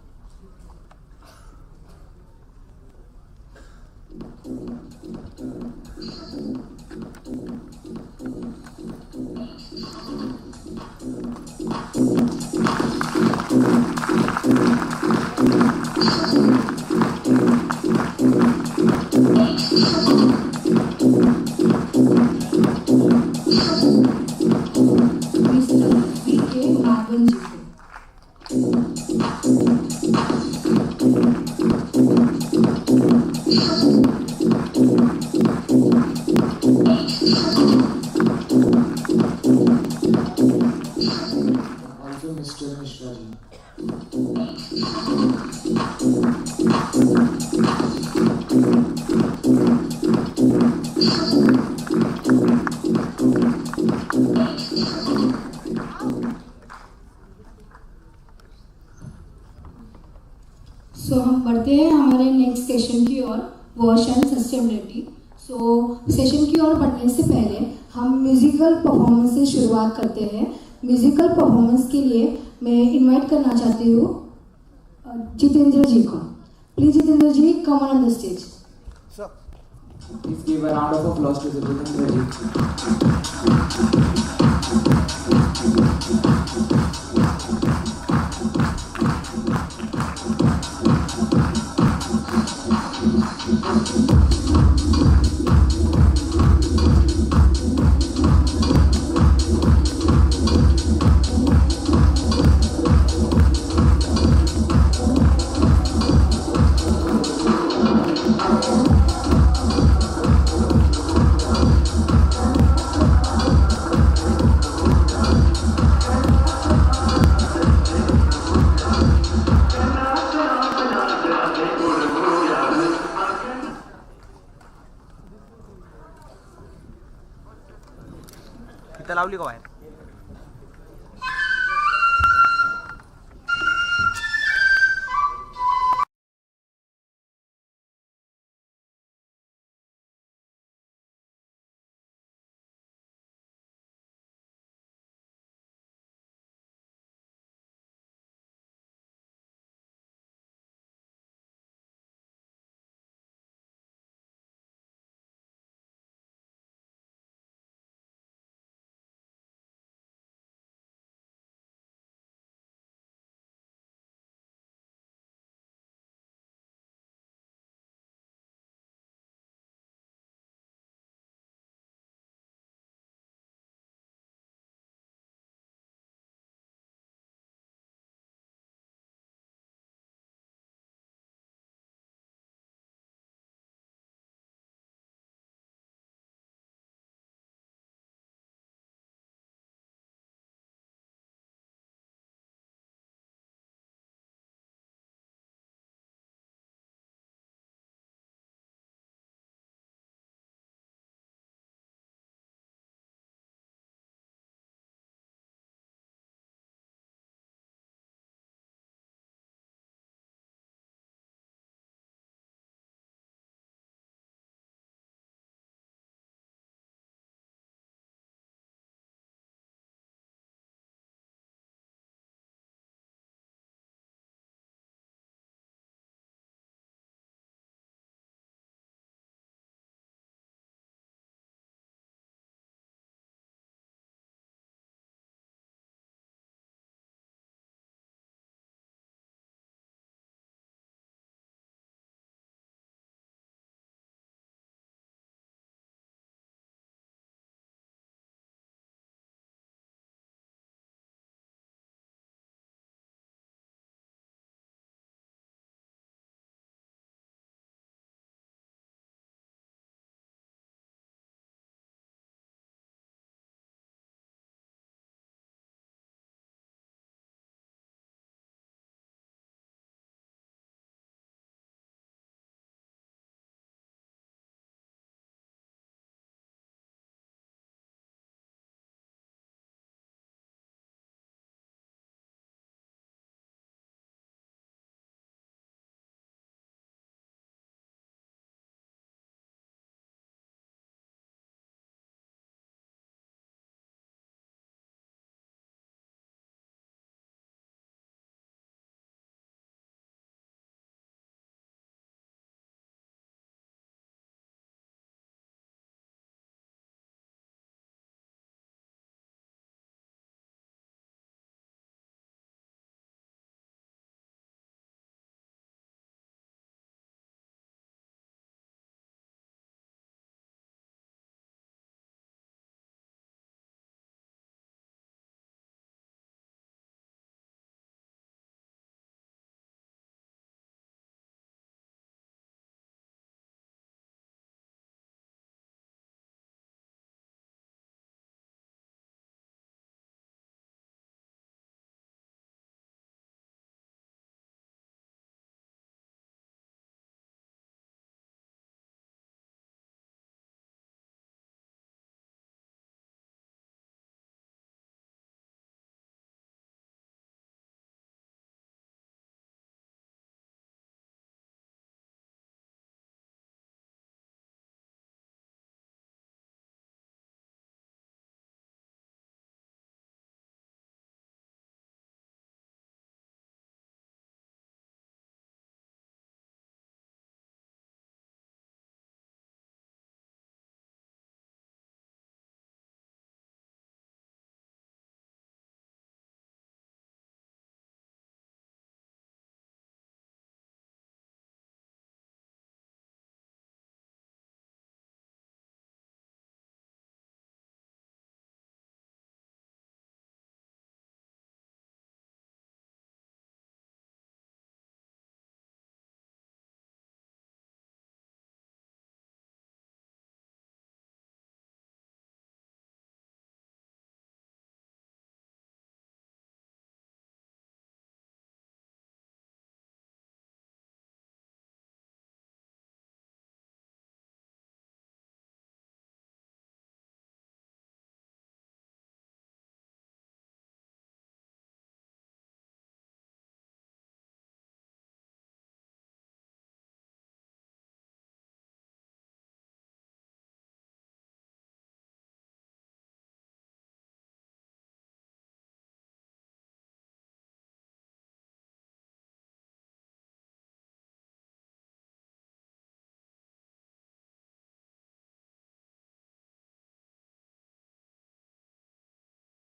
So हम बढ़ते हैं हमारे next session की ओर, वॉश and sustainability. So session की ओर बढ़ने से पहले हम म्यूजिकल परफॉर्मेंस से शुरुआत करते हैं। म्यूजिकल परफॉर्मेंस के लिए मैं इनवाइट करना चाहती हूँ जितेंद्र जी को। Please Jitendra ji, come on the stage. Please give a round of applause to Jitendra ji. तिथं लावली का बाहेर?